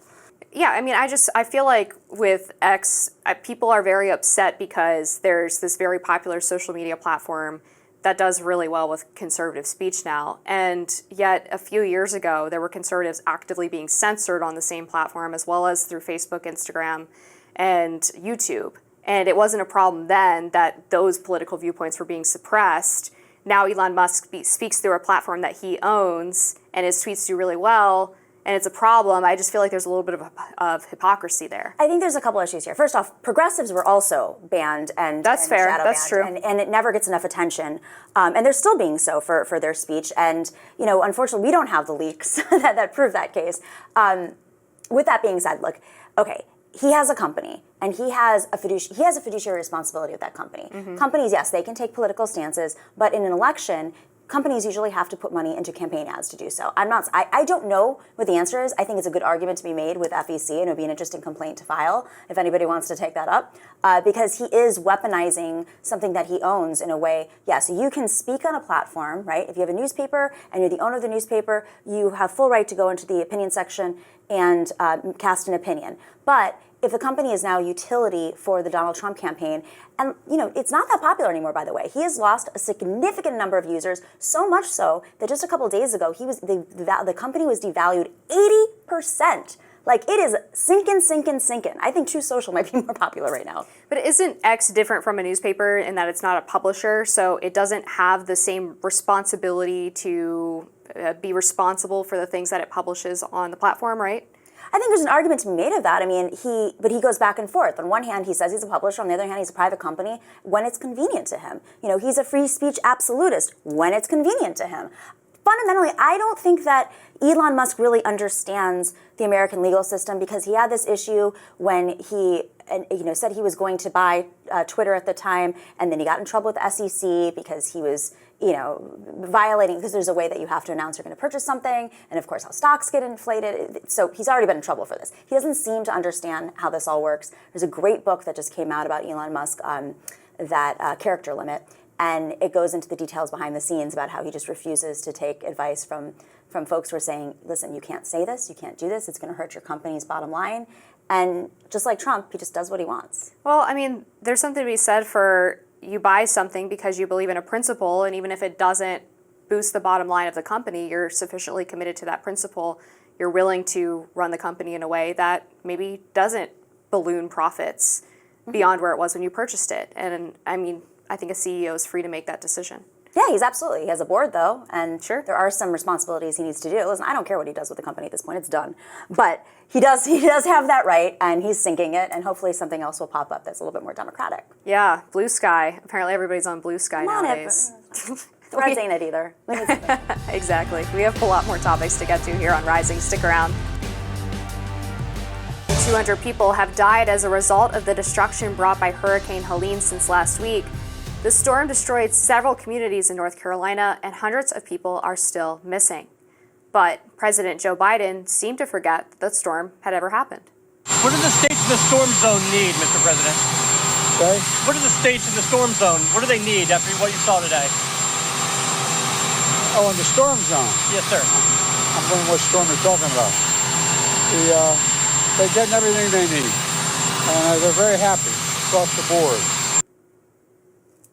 Yeah, I mean, I feel like with X, people are very upset because there's this very popular social media platform that does really well with conservative speech now. And yet a few years ago, there were conservatives actively being censored on the same platform as well as through Facebook, Instagram, and YouTube. And it wasn't a problem then that those political viewpoints were being suppressed. Now Elon Musk speaks through a platform that he owns and his tweets do really well, and it's a problem. I just feel like there's a little bit of hypocrisy there. I think there's a couple issues here. First off, progressives were also banned and that's fair. Shadow That's banned, true. and it never gets enough attention. And they're still being so for their speech. And unfortunately, we don't have the leaks that prove that case. With that being said, look, okay, he has a company and he has a fiduciary responsibility with that company. Mm-hmm. Companies, yes, they can take political stances, but in an election, companies usually have to put money into campaign ads to do so. I don't know what the answer is. I think it's a good argument to be made with FEC, and it would be an interesting complaint to file if anybody wants to take that up, because he is weaponizing something that he owns in a way. Yes, you can speak on a platform, right? If you have a newspaper and you're the owner of the newspaper, you have full right to go into the opinion section and cast an opinion. But if the company is now utility for the Donald Trump campaign, and it's not that popular anymore, by the way. He has lost a significant number of users, so much so that just a couple of days ago, the company was devalued 80%. Like, it is sinking. I think True Social might be more popular right now. But isn't X different from a newspaper in that it's not a publisher, so it doesn't have the same responsibility to be responsible for the things that it publishes on the platform, right? I think there's an argument to be made of that. I mean, but he goes back and forth. On one hand, he says he's a publisher. On the other hand, he's a private company when it's convenient to him. He's a free speech absolutist when it's convenient to him. Fundamentally, I don't think that Elon Musk really understands the American legal system, because he had this issue when he said he was going to buy Twitter at the time, and then he got in trouble with the SEC because he was violating, because there's a way that you have to announce you're going to purchase something, and of course how stocks get inflated. So he's already been in trouble for this. He doesn't seem to understand how this all works. There's a great book that just came out about Elon Musk, that Character Limit, and it goes into the details behind the scenes about how he just refuses to take advice from folks who are saying, listen, you can't say this, you can't do this, it's going to hurt your company's bottom line. And just like Trump, he just does what he wants. Well, I mean, there's something to be said for you buy something because you believe in a principle, and even if it doesn't boost the bottom line of the company, you're sufficiently committed to that principle, you're willing to run the company in a way that maybe doesn't balloon profits beyond where it was when you purchased it. And I mean, I think a CEO is free to make that decision. Yeah, he has a board though, and Sure. there are some responsibilities he needs to do. Listen, I don't care what he does with the company at this point; it's done. But he does have that right, and he's sinking it. And hopefully, something else will pop up that's a little bit more democratic. Yeah, Blue Sky. Apparently, everybody's on Blue Sky nowadays. The Reds ain't it either. We need something. Exactly. We have a lot more topics to get to here on Rising. Stick around. 200 people have died as a result of the destruction brought by Hurricane Helene since last week. The storm destroyed several communities in North Carolina, and hundreds of people are still missing. But President Joe Biden seemed to forget that the storm had ever happened. What do the states in the storm zone need, Mr. President? Okay. What do the states in the storm zone, what do they need after what you saw today? Oh, in the storm zone. Yes, sir. I'm wondering what storm you're talking about. They're getting everything they need. And they're very happy across the board.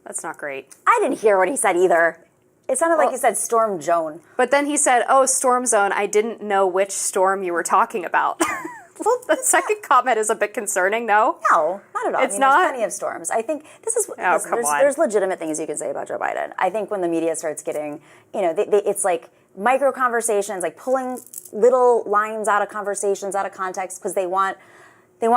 That's not great. I didn't hear what he said either. It sounded like he said storm zone. But then he said, oh, storm zone, I didn't know which storm you were talking about. Well, the second comment is a bit concerning, no? No, not at all. It's I mean, not? There's plenty of storms. I think this is. Oh, listen, come on. there's legitimate things you can say about Joe Biden. I think when the media starts getting, it's like micro conversations, like pulling little lines out of conversations out of context because they want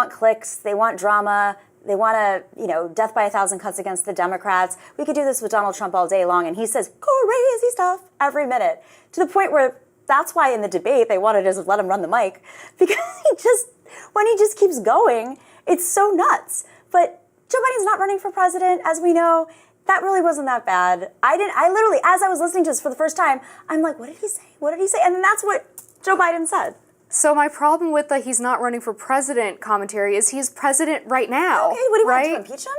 clicks, they want drama. They want to, death by 1,000 cuts against the Democrats. We could do this with Donald Trump all day long, and he says crazy stuff every minute to the point where that's why in the debate they wanted to just let him run the mic because when he just keeps going, it's so nuts. But Joe Biden's not running for president, as we know. That really wasn't that bad. I literally, as I was listening to this for the first time, I'm like, what did he say? What did he say? And then that's what Joe Biden said. So my problem with the he's not running for president commentary is he's president right now. Okay, what do you right? want to impeach him?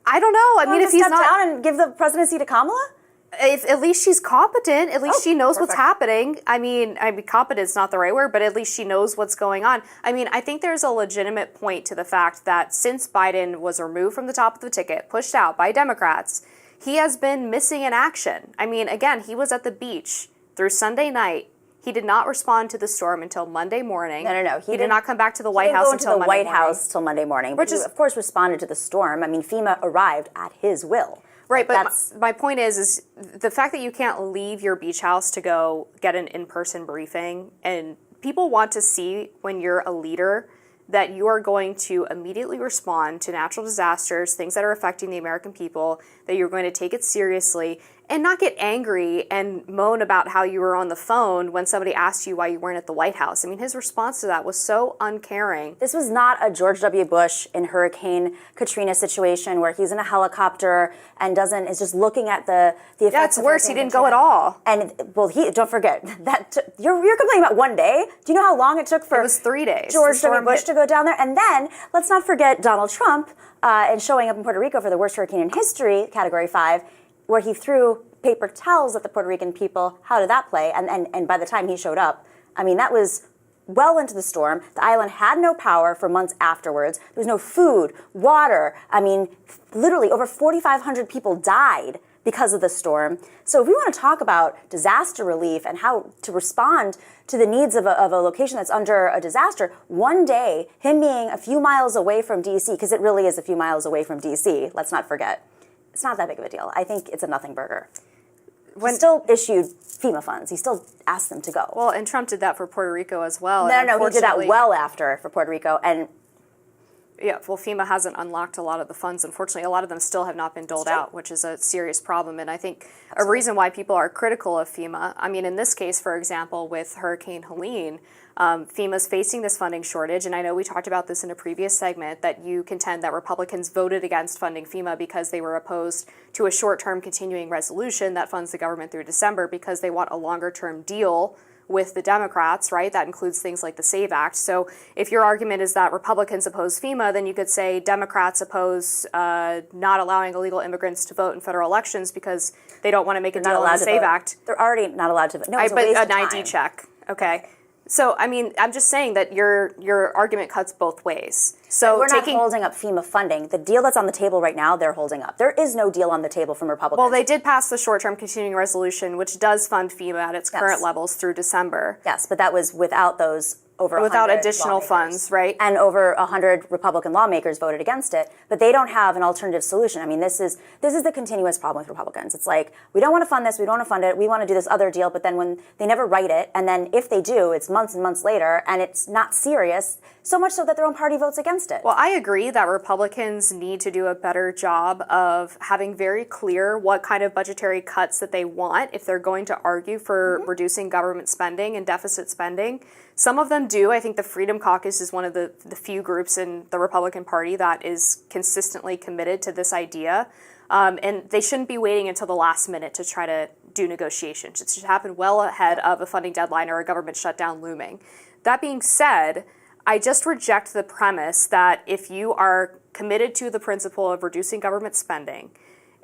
I don't know. I mean, if he's step not down and give the presidency to Kamala? if at least she's competent, at least she knows what's perfect. happening. I mean, competent's not the right word, but at least she knows what's going on. I mean, I think there's a legitimate point to the fact that since Biden was removed from the top of the ticket, pushed out by Democrats, he has been missing in action. I mean, again, he was at the beach through Sunday night. He did not respond to the storm until Monday morning. No. He did not come back to the White House until Monday morning. He didn't go into the White House till Monday morning. But he, of course, responded to the storm. I mean, FEMA arrived at his will. Right, but my point is the fact that you can't leave your beach house to go get an in-person briefing, and people want to see when you're a leader that you are going to immediately respond to natural disasters, things that are affecting the American people, that you're going to take it seriously, and not get angry and moan about how you were on the phone when somebody asked you why you weren't at the White House. I mean, his response to that was so uncaring. This was not a George W. Bush in Hurricane Katrina situation where he's in a helicopter and is just looking at the effects. Yeah, it's of worse. He Hurricane didn't go at all. And don't forget that you're complaining about one day. Do you know how long it took for It was 3 days. George W. Bush to go down there? And then let's not forget Donald Trump and showing up in Puerto Rico for the worst hurricane in history, Category 5, where he threw paper towels at the Puerto Rican people. How did that play? And by the time he showed up, I mean, that was well into the storm. The island had no power for months afterwards. There was no food, water. I mean, literally over 4,500 people died because of the storm. So if we want to talk about disaster relief and how to respond to the needs of a location that's under a disaster, one day, him being a few miles away from D.C., because it really is a few miles away from D.C., let's not forget, it's not that big of a deal. I think it's a nothing burger. He still issued FEMA funds. He still asked them to go. Well, and Trump did that for Puerto Rico as well. No, he did that well after for Puerto Rico. And yeah, well, FEMA hasn't unlocked a lot of the funds. Unfortunately, a lot of them still have not been doled out, which is a serious problem. And I think a reason why people are critical of FEMA, I mean, in this case, for example, with Hurricane Helene, FEMA's facing this funding shortage, and I know we talked about this in a previous segment, that you contend that Republicans voted against funding FEMA because they were opposed to a short-term continuing resolution that funds the government through December because they want a longer-term deal with the Democrats, right? That includes things like the SAVE Act. So if your argument is that Republicans oppose FEMA, then you could say Democrats oppose not allowing illegal immigrants to vote in federal elections because they don't want to make a deal on the SAVE Act. They're already not allowed to vote. No, But an ID check. Okay. So, I mean, I'm just saying that your argument cuts both ways. So we're not holding up FEMA funding. The deal that's on the table right now, they're holding up. There is no deal on the table from Republicans. Well, they did pass the short-term continuing resolution, which does fund FEMA at its current levels through December. Yes, but that was without those over 100 without additional lawmakers. funds, right? And over 100 Republican lawmakers voted against it, but they don't have an alternative solution. I mean, this is the continuous problem with Republicans. It's like, we don't want to fund this, we don't want to fund it, we want to do this other deal, but then when they never write it, and then if they do, it's months and months later, and it's not serious, so much so that their own party votes against it. Well, I agree that Republicans need to do a better job of having very clear what kind of budgetary cuts that they want if they're going to argue for reducing government spending and deficit spending. Some of them do. I think the Freedom Caucus is one of the few groups in the Republican Party that is consistently committed to this idea. And they shouldn't be waiting until the last minute to try to do negotiations. It should happen well ahead of a funding deadline or a government shutdown looming. That being said, I just reject the premise that if you are committed to the principle of reducing government spending,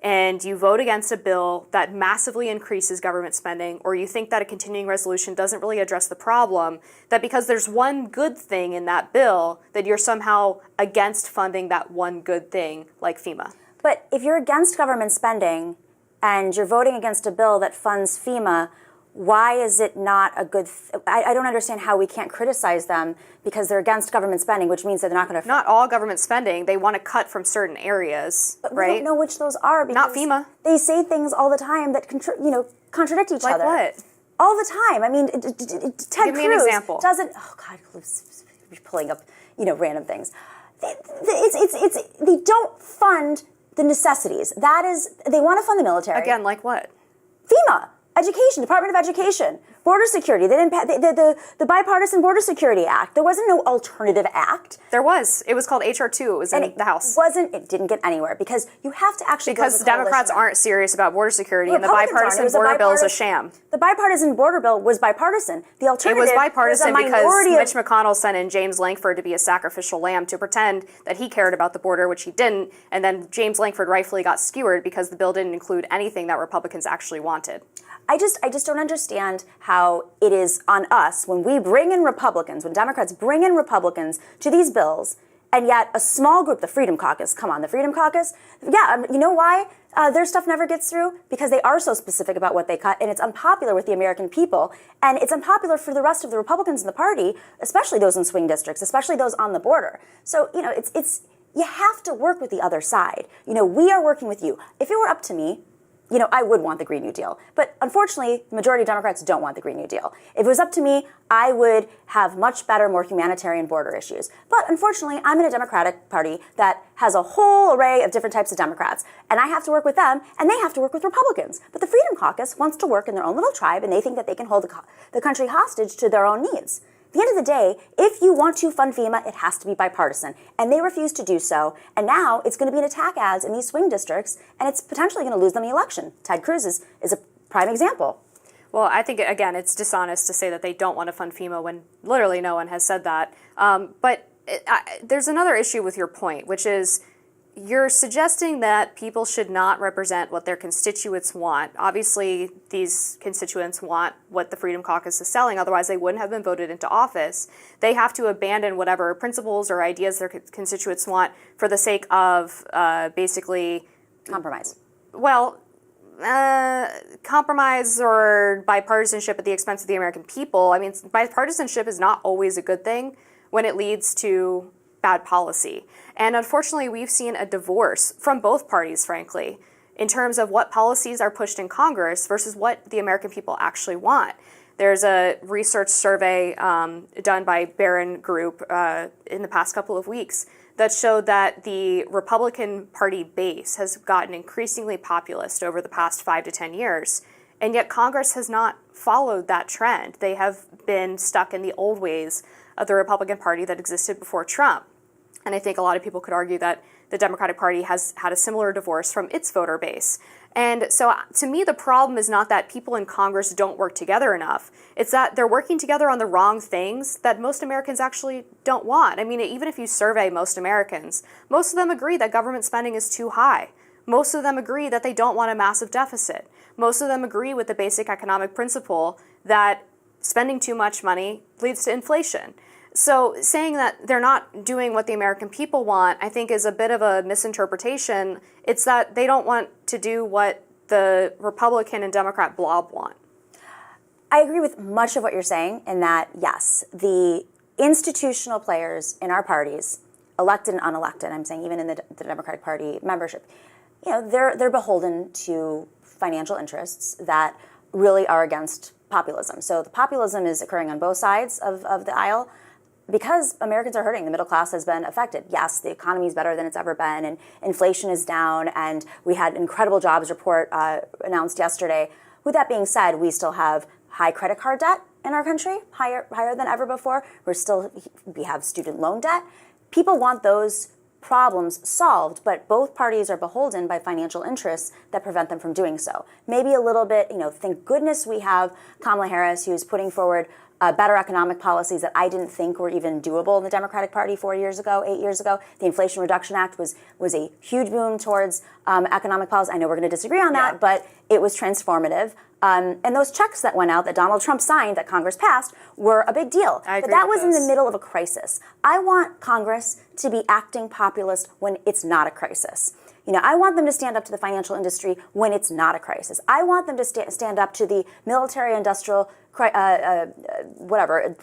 and you vote against a bill that massively increases government spending, or you think that a continuing resolution doesn't really address the problem, that because there's one good thing in that bill, that you're somehow against funding that one good thing, like FEMA. But if you're against government spending and you're voting against a bill that funds FEMA, why is it not a good I don't understand how we can't criticize them because they're against government spending, which means that they're not going to... Not all government spending. They want to cut from certain areas, but right? We don't know which those are because... Not FEMA. They say things all the time that contradict each other. Like what? All the time. I mean, Ted Give me Cruz an example. doesn't... Oh, God, we're pulling up, random things. They don't fund the necessities. That is, they want to fund the military. Again, like what? FEMA. Education, Department of Education, border security. They didn't the bipartisan border security act. There wasn't no alternative act. There was. It was called HR 2. It was in the House. It didn't get anywhere because you have to actually because the Democrats aren't serious about border security, and the bipartisan border bill is a sham. The bipartisan border bill was bipartisan. The alternative was bipartisan was because Mitch McConnell sent in James Lankford to be a sacrificial lamb to pretend that he cared about the border, which he didn't, and then James Lankford rightfully got skewered because the bill didn't include anything that Republicans actually wanted. I just don't understand how it is on us when we bring in Republicans, when Democrats bring in Republicans to these bills, and yet a small group, the Freedom Caucus, come on, the Freedom Caucus, you know why their stuff never gets through? Because they are so specific about what they cut, and it's unpopular with the American people, and it's unpopular for the rest of the Republicans in the party, especially those in swing districts, especially those on the border. So, it's you have to work with the other side. We are working with you. If it were up to me, I would want the Green New Deal. But unfortunately, the majority of Democrats don't want the Green New Deal. If it was up to me, I would have much better, more humanitarian border issues. But unfortunately, I'm in a Democratic Party that has a whole array of different types of Democrats. And I have to work with them, and they have to work with Republicans. But the Freedom Caucus wants to work in their own little tribe, and they think that they can hold the country hostage to their own needs. At the end of the day, if you want to fund FEMA, it has to be bipartisan. And they refuse to do so. And now it's going to be an attack ads in these swing districts, and it's potentially going to lose them the election. Ted Cruz is a prime example. Well, I think, again, it's dishonest to say that they don't want to fund FEMA when literally no one has said that. But there's another issue with your point, which is you're suggesting that people should not represent what their constituents want. Obviously, these constituents want what the Freedom Caucus is selling, otherwise they wouldn't have been voted into office. They have to abandon whatever principles or ideas their constituents want for the sake of basically... Compromise. Well, compromise or bipartisanship at the expense of the American people. I mean, bipartisanship is not always a good thing when it leads to bad policy. And unfortunately, we've seen a divorce from both parties, frankly, in terms of what policies are pushed in Congress versus what the American people actually want. There's a research survey done by Barron Group in the past couple of weeks that showed that the Republican Party base has gotten increasingly populist over the past 5 to 10 years, and yet Congress has not followed that trend. They have been stuck in the old ways of the Republican Party that existed before Trump. And I think a lot of people could argue that the Democratic Party has had a similar divorce from its voter base. And so to me, the problem is not that people in Congress don't work together enough. It's that they're working together on the wrong things that most Americans actually don't want. I mean, even if you survey most Americans, most of them agree that government spending is too high. Most of them agree that they don't want a massive deficit. Most of them agree with the basic economic principle that spending too much money leads to inflation. So saying that they're not doing what the American people want, I think is a bit of a misinterpretation. It's that they don't want to do what the Republican and Democrat blob want. I agree with much of what you're saying in that, yes, the institutional players in our parties, elected and unelected, I'm saying even in the Democratic Party membership, they're beholden to financial interests that really are against populism. So the populism is occurring on both sides of the aisle because Americans are hurting. The middle class has been affected. Yes, the economy is better than it's ever been, and inflation is down, and we had an incredible jobs report announced yesterday. With that being said, we still have high credit card debt in our country, higher than ever before. We have student loan debt. People want those problems solved, but both parties are beholden by financial interests that prevent them from doing so. Maybe a little bit, thank goodness we have Kamala Harris, who's putting forward better economic policies that I didn't think were even doable in the Democratic Party 8 years ago. The Inflation Reduction Act was a huge boom towards economic policy. I know we're going to disagree on that, but it was transformative. And those checks that went out that Donald Trump signed that Congress passed were a big deal. But that was in the middle of a crisis. I want Congress to be acting populist when it's not a crisis. I want them to stand up to the financial industry when it's not a crisis. I want them to stand up to the military-industrial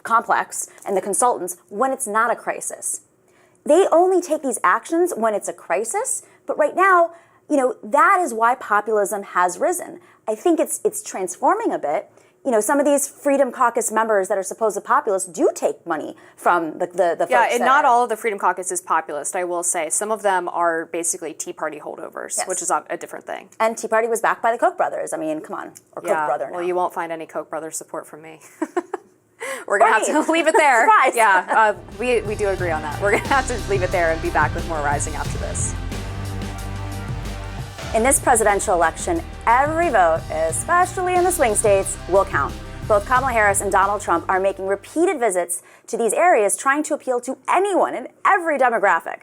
complex and the consultants when it's not a crisis. They only take these actions when it's a crisis, but right now, that is why populism has risen. I think it's transforming a bit. Some of these Freedom Caucus members that are supposed populists do take money from the folks. Yeah, and not all of the Freedom Caucus is populist, I will say. Some of them are basically Tea Party holdovers, yes, which is a different thing. And Tea Party was backed by the Koch brothers. I mean, come on. Or Koch brother now. Well, you won't find any Koch brothers support from me. We're going to have to leave it there. Surprise. Yeah, we do agree on that. We're going to have to leave it there and be back with more Rising after this. In this presidential election, every vote, especially in the swing states, will count. Both Kamala Harris and Donald Trump are making repeated visits to these areas trying to appeal to anyone in every demographic.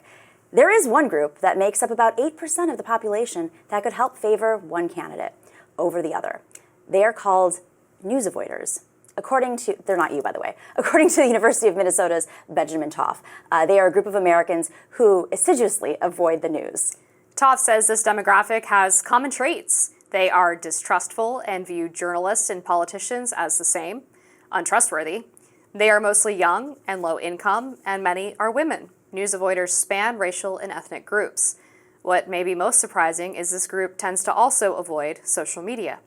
There is one group that makes up about 8% of the population that could help favor one candidate over the other. They are called news avoiders. They're not you, by the way. According to the University of Minnesota's Benjamin Toff, they are a group of Americans who assiduously avoid the news. Toff says this demographic has common traits. They are distrustful and view journalists and politicians as the same, untrustworthy. They are mostly young and low income, and many are women. News avoiders span racial and ethnic groups. What may be most surprising is this group tends to also avoid social media.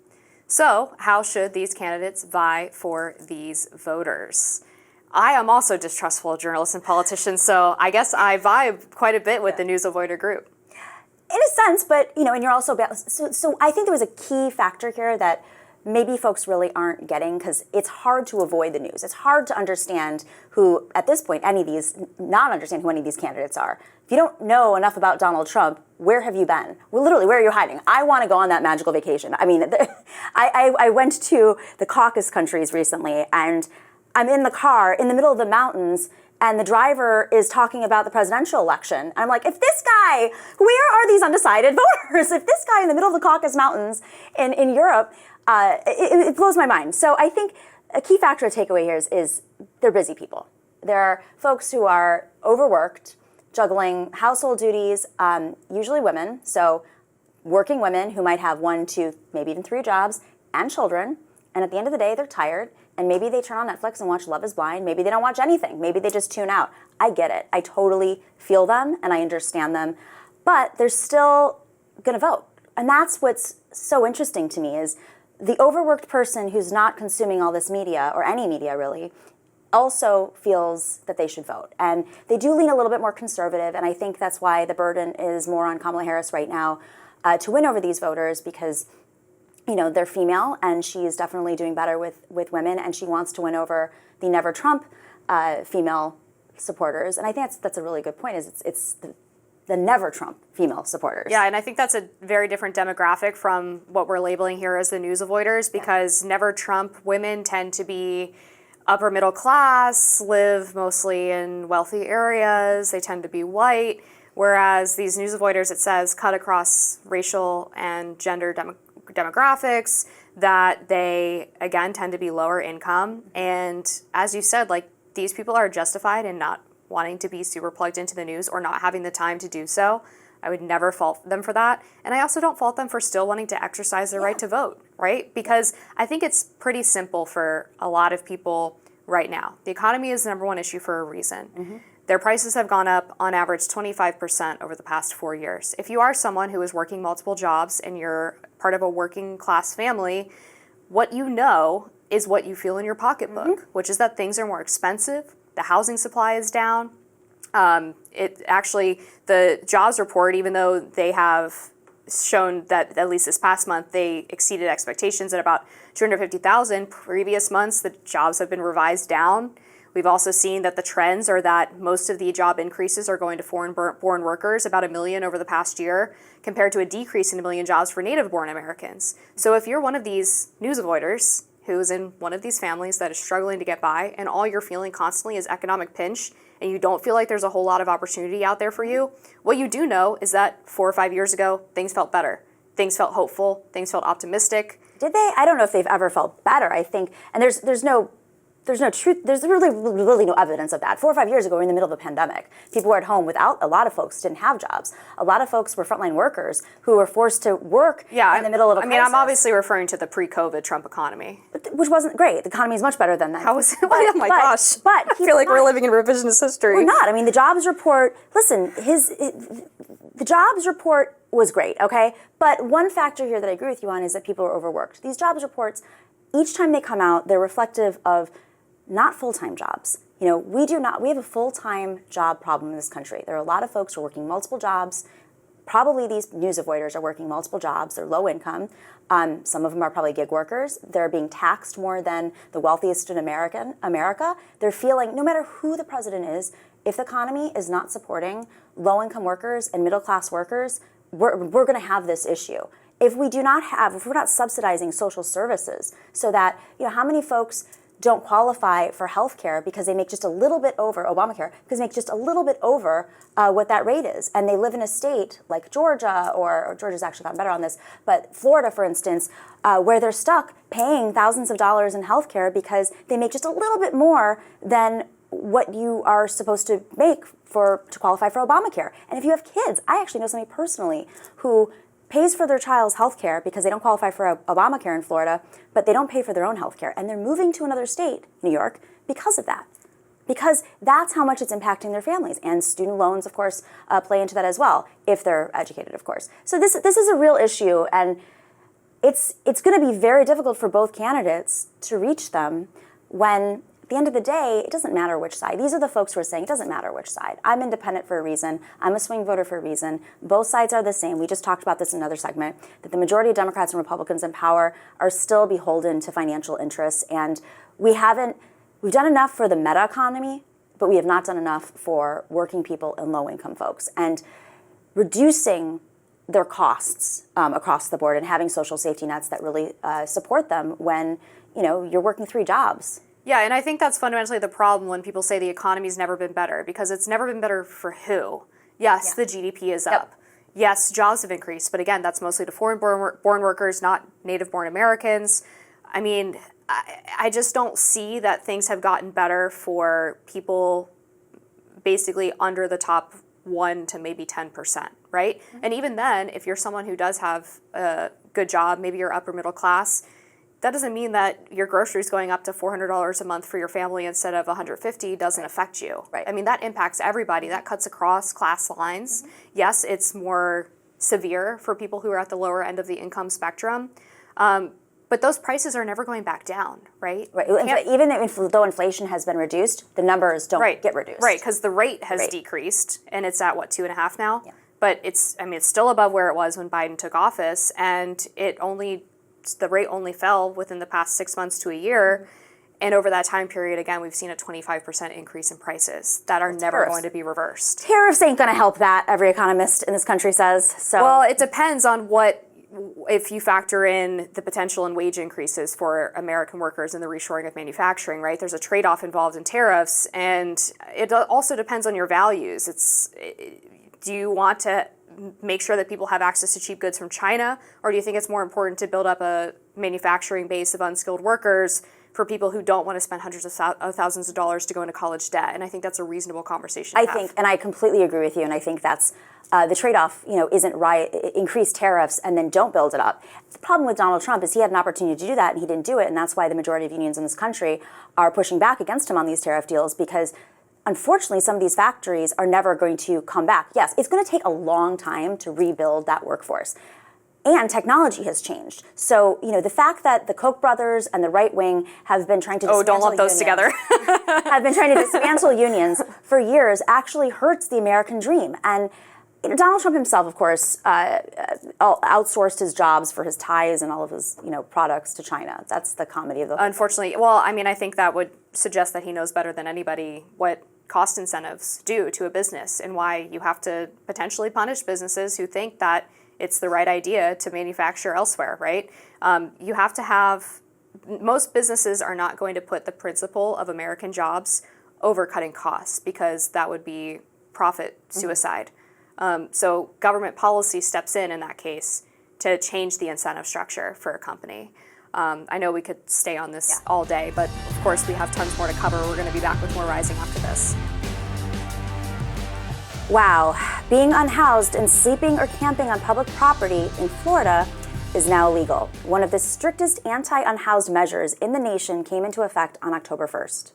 So, how should these candidates vie for these voters? I am also distrustful of journalists and politicians, so I guess I vibe quite a bit with the news avoider group. In a sense, but, and you're also, so I think there was a key factor here that maybe folks really aren't getting, because it's hard to avoid the news. It's hard to understand who, at this point, not understand who any of these candidates are. If you don't know enough about Donald Trump, where have you been? Well, literally, where are you hiding? I want to go on that magical vacation. I mean, I went to the Caucasus countries recently, and I'm in the car in the middle of the mountains, and the driver is talking about the presidential election. And I'm like, where are these undecided voters? If this guy in the middle of the Caucasus Mountains in Europe, it blows my mind. So I think a key factor to take away here is they're busy people. There are folks who are overworked, juggling household duties, usually women, so working women who might have 1, 2, maybe even 3 jobs, and children. And at the end of the day, they're tired. And maybe they turn on Netflix and watch Love is Blind. Maybe they don't watch anything. Maybe they just tune out. I get it. I totally feel them and I understand them. But they're still going to vote. And that's what's so interesting to me is the overworked person who's not consuming all this media, or any media really, also feels that they should vote. And they do lean a little bit more conservative. And I think that's why the burden is more on Kamala Harris right now to win over these voters, because they're female, and she is definitely doing better with women, and she wants to win over the Never Trump female supporters. And I think that's a really good point, is it's the Never Trump female supporters. Yeah, and I think that's a very different demographic from what we're labeling here as the news avoiders, because Never Trump women tend to be upper middle class, live mostly in wealthy areas, they tend to be white, whereas these news avoiders, it says, cut across racial and gender demographics. that they, again, tend to be lower income. And as you said, like, these people are justified in not wanting to be super plugged into the news or not having the time to do so. I would never fault them for that. And I also don't fault them for still wanting to exercise their right to vote, right? Because I think it's pretty simple for a lot of people right now. The economy is the number one issue for a reason. Their prices have gone up on average 25% over the past 4 years. If you are someone who is working multiple jobs and you're part of a working class family, what you know is what you feel in your pocketbook, which is that things are more expensive, the housing supply is down. The jobs report, even though they have shown that at least this past month they exceeded expectations at about 250,000, previous months the jobs have been revised down. We've also seen that the trends are that most of the job increases are going to foreign-born workers, about 1 million over the past year, compared to a decrease in 1 million jobs for native-born Americans. So if you're one of these news avoiders who's in one of these families that is struggling to get by, and all you're feeling constantly is economic pinch, and you don't feel like there's a whole lot of opportunity out there for you, what you do know is that 4 or 5 years ago, things felt better. Things felt hopeful. Things felt optimistic. Did they? I don't know if they've ever felt better. I think, and there's no truth. There's really no evidence of that. 4 or 5 years ago, we were in the middle of a pandemic. People were at home without. A lot of folks didn't have jobs. A lot of folks were frontline workers who were forced to work in the middle of a crisis. I'm obviously referring to the pre-COVID Trump economy, which wasn't great. The economy is much better than that. How was it? Oh my gosh! But I feel like we're living in revisionist history. We're not. I mean, the jobs report. Listen, the jobs report was great. Okay, but one factor here that I agree with you on is that people are overworked. These jobs reports, each time they come out, they're reflective of not full-time jobs. We have a full-time job problem in this country. There are a lot of folks who are working multiple jobs. Probably these news avoiders are working multiple jobs. They're low income. Some of them are probably gig workers. They're being taxed more than the wealthiest in America. They're feeling, no matter who the president is, if the economy is not supporting low-income workers and middle-class workers, we're going to have this issue. If we're not subsidizing social services so that, how many folks don't qualify for health care because they make just a little bit over, Obamacare, because they make just a little bit over what that rate is. And they live in a state like Georgia, or Georgia's actually gotten better on this, but Florida, for instance, where they're stuck paying thousands of dollars in health care because they make just a little bit more than what you are supposed to make to qualify for Obamacare. And if you have kids, I actually know somebody personally who pays for their child's health care because they don't qualify for Obamacare in Florida, but they don't pay for their own health care. And they're moving to another state, New York, because of that. Because that's how much it's impacting their families. And student loans, of course, play into that as well, if they're educated, of course. So this is a real issue, and it's going to be very difficult for both candidates to reach them when, at the end of the day, it doesn't matter which side. These are the folks who are saying it doesn't matter which side. I'm independent for a reason. I'm a swing voter for a reason. Both sides are the same. We just talked about this in another segment, that the majority of Democrats and Republicans in power are still beholden to financial interests. And we've done enough for the meta economy, but we have not done enough for working people and low-income folks. And reducing their costs across the board and having social safety nets that really support them when, you're working 3 jobs. Yeah, and I think that's fundamentally the problem when people say the economy's never been better, because it's never been better for who? Yes, the GDP is up. Yes, jobs have increased, but again, that's mostly to foreign-born workers, not native-born Americans. I mean, I just don't see that things have gotten better for people basically under the top 1 to maybe 10%, right? Mm-hmm. And even then, if you're someone who does have a good job, maybe you're upper middle class, that doesn't mean that your groceries going up to $400 a month for your family instead of $150 doesn't affect you. Right. I mean, that impacts everybody. That cuts across class lines. Mm-hmm. Yes, it's more severe for people who are at the lower end of the income spectrum. But those prices are never going back down, right? Even though inflation has been reduced, the numbers don't get reduced. Right, because the rate has decreased, and it's at, 2.5 now? Yeah. But it's still above where it was when Biden took office, and the rate only fell within the past 6 months to a year. And over that time period, again, we've seen a 25% increase in prices that are never going to be reversed. Tariffs ain't going to help that, every economist in this country says. So. Well, it depends on if you factor in the potential in wage increases for American workers and the reshoring of manufacturing, right? There's a trade-off involved in tariffs, and it also depends on your values. Do you want to make sure that people have access to cheap goods from China? Or do you think it's more important to build up a manufacturing base of unskilled workers for people who don't want to spend hundreds of thousands of dollars to go into college debt? And I think that's a reasonable conversation to have. And I completely agree with you, and I think that's the trade-off, isn't right. Increase tariffs and then don't build it up. The problem with Donald Trump is he had an opportunity to do that and he didn't do it, and that's why the majority of unions in this country are pushing back against him on these tariff deals, because unfortunately some of these factories are never going to come back. Yes, it's going to take a long time to rebuild that workforce. And technology has changed. So, the fact that the Koch brothers and the right wing have been trying to don't lump those together. have been trying to dismantle unions for years actually hurts the American dream. And Donald Trump himself, of course, outsourced his jobs for his ties and all of his, products to China. That's the comedy of the whole Unfortunately, well, I think that would suggest that he knows better than anybody what cost incentives do to a business and why you have to potentially punish businesses who think that it's the right idea to manufacture elsewhere, right? You have to have, most businesses are not going to put the principle of American jobs over cutting costs, because that would be profit suicide. So government policy steps in that case to change the incentive structure for a company. I know we could stay on this all day, but of course we have tons more to cover. We're going to be back with more Rising after this. Wow, being unhoused and sleeping or camping on public property in Florida is now illegal. One of the strictest anti-unhoused measures in the nation came into effect on October 1st.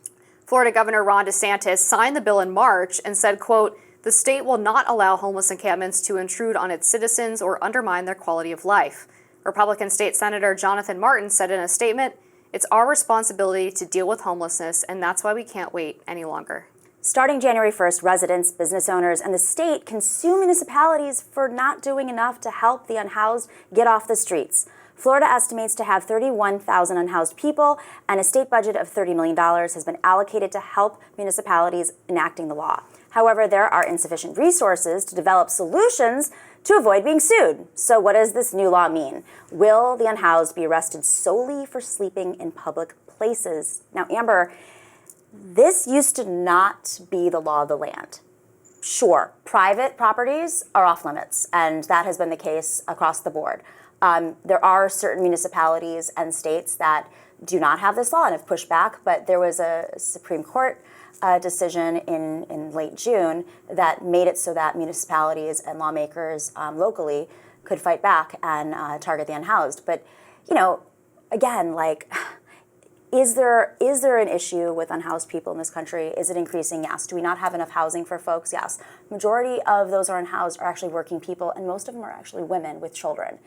Florida Governor Ron DeSantis signed the bill in March and said, quote, "The state will not allow homeless encampments to intrude on its citizens or undermine their quality of life." Republican State Senator Jonathan Martin said in a statement, "It's our responsibility to deal with homelessness, and that's why we can't wait any longer." Starting January 1st, residents, business owners, and the state can sue municipalities for not doing enough to help the unhoused get off the streets. Florida estimates to have 31,000 unhoused people, and a state budget of $30 million has been allocated to help municipalities enacting the law. However, there are insufficient resources to develop solutions to avoid being sued. So what does this new law mean? Will the unhoused be arrested solely for sleeping in public places? Now, Amber, this used to not be the law of the land. Sure, private properties are off limits, and that has been the case across the board. There are certain municipalities and states that do not have this law and have pushed back, but there was a Supreme Court decision in late June that made it so that municipalities and lawmakers locally could fight back and target the unhoused. But, again, is there an issue with unhoused people in this country? Is it increasing? Yes. Do we not have enough housing for folks? Yes. Majority of those who are unhoused are actually working people, and most of them are actually women with children.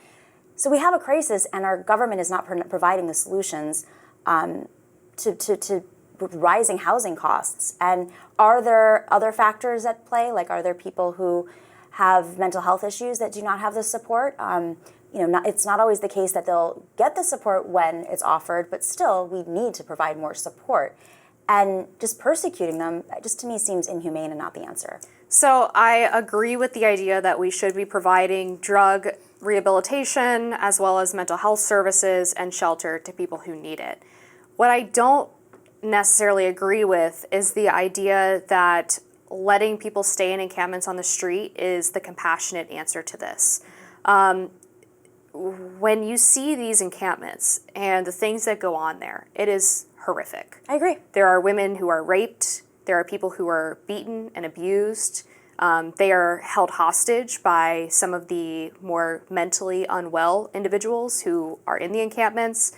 So we have a crisis, and our government is not providing the solutions to rising housing costs. And are there other factors at play? Are there people who have mental health issues that do not have the support? It's not always the case that they'll get the support when it's offered, but still, we need to provide more support. And just persecuting them, just to me, seems inhumane and not the answer. So I agree with the idea that we should be providing drug rehabilitation as well as mental health services and shelter to people who need it. What I don't necessarily agree with is the idea that letting people stay in encampments on the street is the compassionate answer to this. When you see these encampments and the things that go on there, it is horrific. I agree. There are women who are raped. There are people who are beaten and abused. They are held hostage by some of the more mentally unwell individuals who are in the encampments,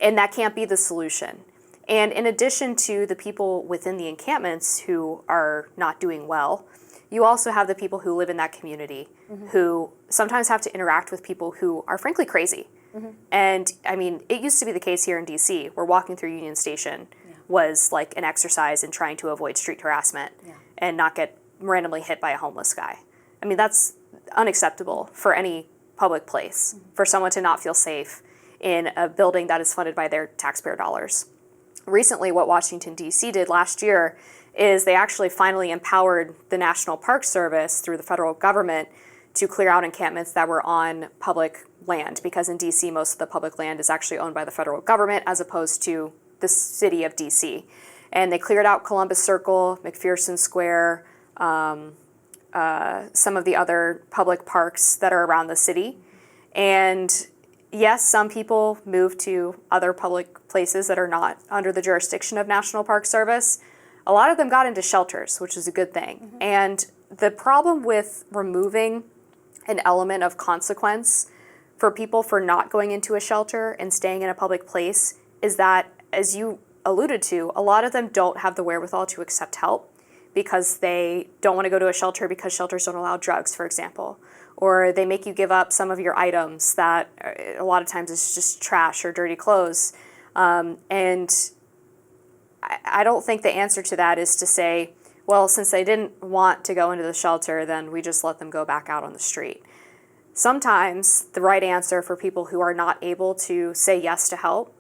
and that can't be the solution. And in addition to the people within the encampments who are not doing well, you also have the people who live in that community who sometimes have to interact with people who are frankly crazy. And it used to be the case here in DC where walking through Union Station was like an exercise in trying to avoid street harassment and not get randomly hit by a homeless guy. That's unacceptable for any public place, for someone to not feel safe in a building that is funded by their taxpayer dollars. Recently, what Washington, D.C. did last year is they actually finally empowered the National Park Service through the federal government to clear out encampments that were on public land, because in D.C. most of the public land is actually owned by the federal government as opposed to the city of D.C. And they cleared out Columbus Circle, McPherson Square, some of the other public parks that are around the city. And yes, some people move to other public places that are not under the jurisdiction of National Park Service. A lot of them got into shelters, which is a good thing. And the problem with removing an element of consequence for people for not going into a shelter and staying in a public place is that, as you alluded to, a lot of them don't have the wherewithal to accept help because they don't want to go to a shelter because shelters don't allow drugs, for example. Or they make you give up some of your items that a lot of times is just trash or dirty clothes. And I don't think the answer to that is to say, well, since they didn't want to go into the shelter, then we just let them go back out on the street. Sometimes the right answer for people who are not able to say yes to help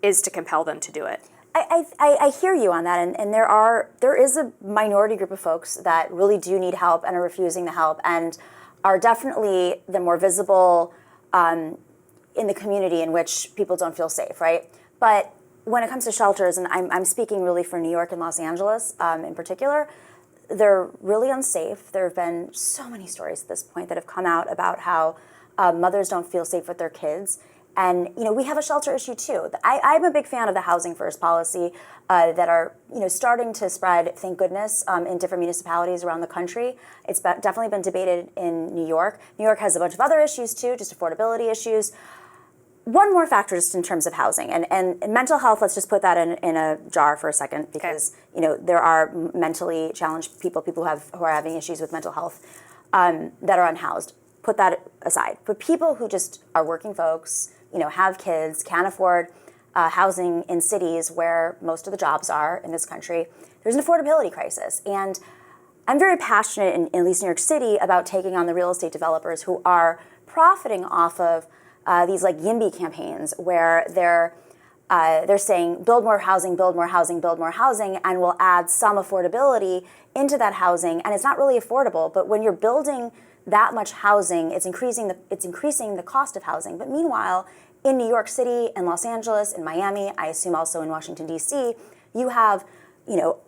is to compel them to do it. I hear you on that, and there is a minority group of folks that really do need help and are refusing the help and are definitely the more visible in the community in which people don't feel safe, right? But when it comes to shelters, and I'm speaking really for New York and Los Angeles in particular, they're really unsafe. There have been so many stories at this point that have come out about how mothers don't feel safe with their kids. And, we have a shelter issue too. I'm a big fan of the housing first policy that are, starting to spread, thank goodness, in different municipalities around the country. It's definitely been debated in New York. New York has a bunch of other issues too, just affordability issues. One more factor just in terms of housing and mental health, let's just put that in a jar for a second because, there are mentally challenged people who are having issues with mental health that are unhoused. Put that aside. But people who just are working folks, have kids, can't afford housing in cities where most of the jobs are in this country, there's an affordability crisis. And I'm very passionate, in at least New York City, about taking on the real estate developers who are profiting off of these like YIMBY campaigns where they're saying build more housing, build more housing, build more housing, and we'll add some affordability into that housing. And it's not really affordable, but when you're building that much housing, it's increasing the cost of housing. But meanwhile, in New York City and Los Angeles and Miami, I assume also in Washington, D.C., you have,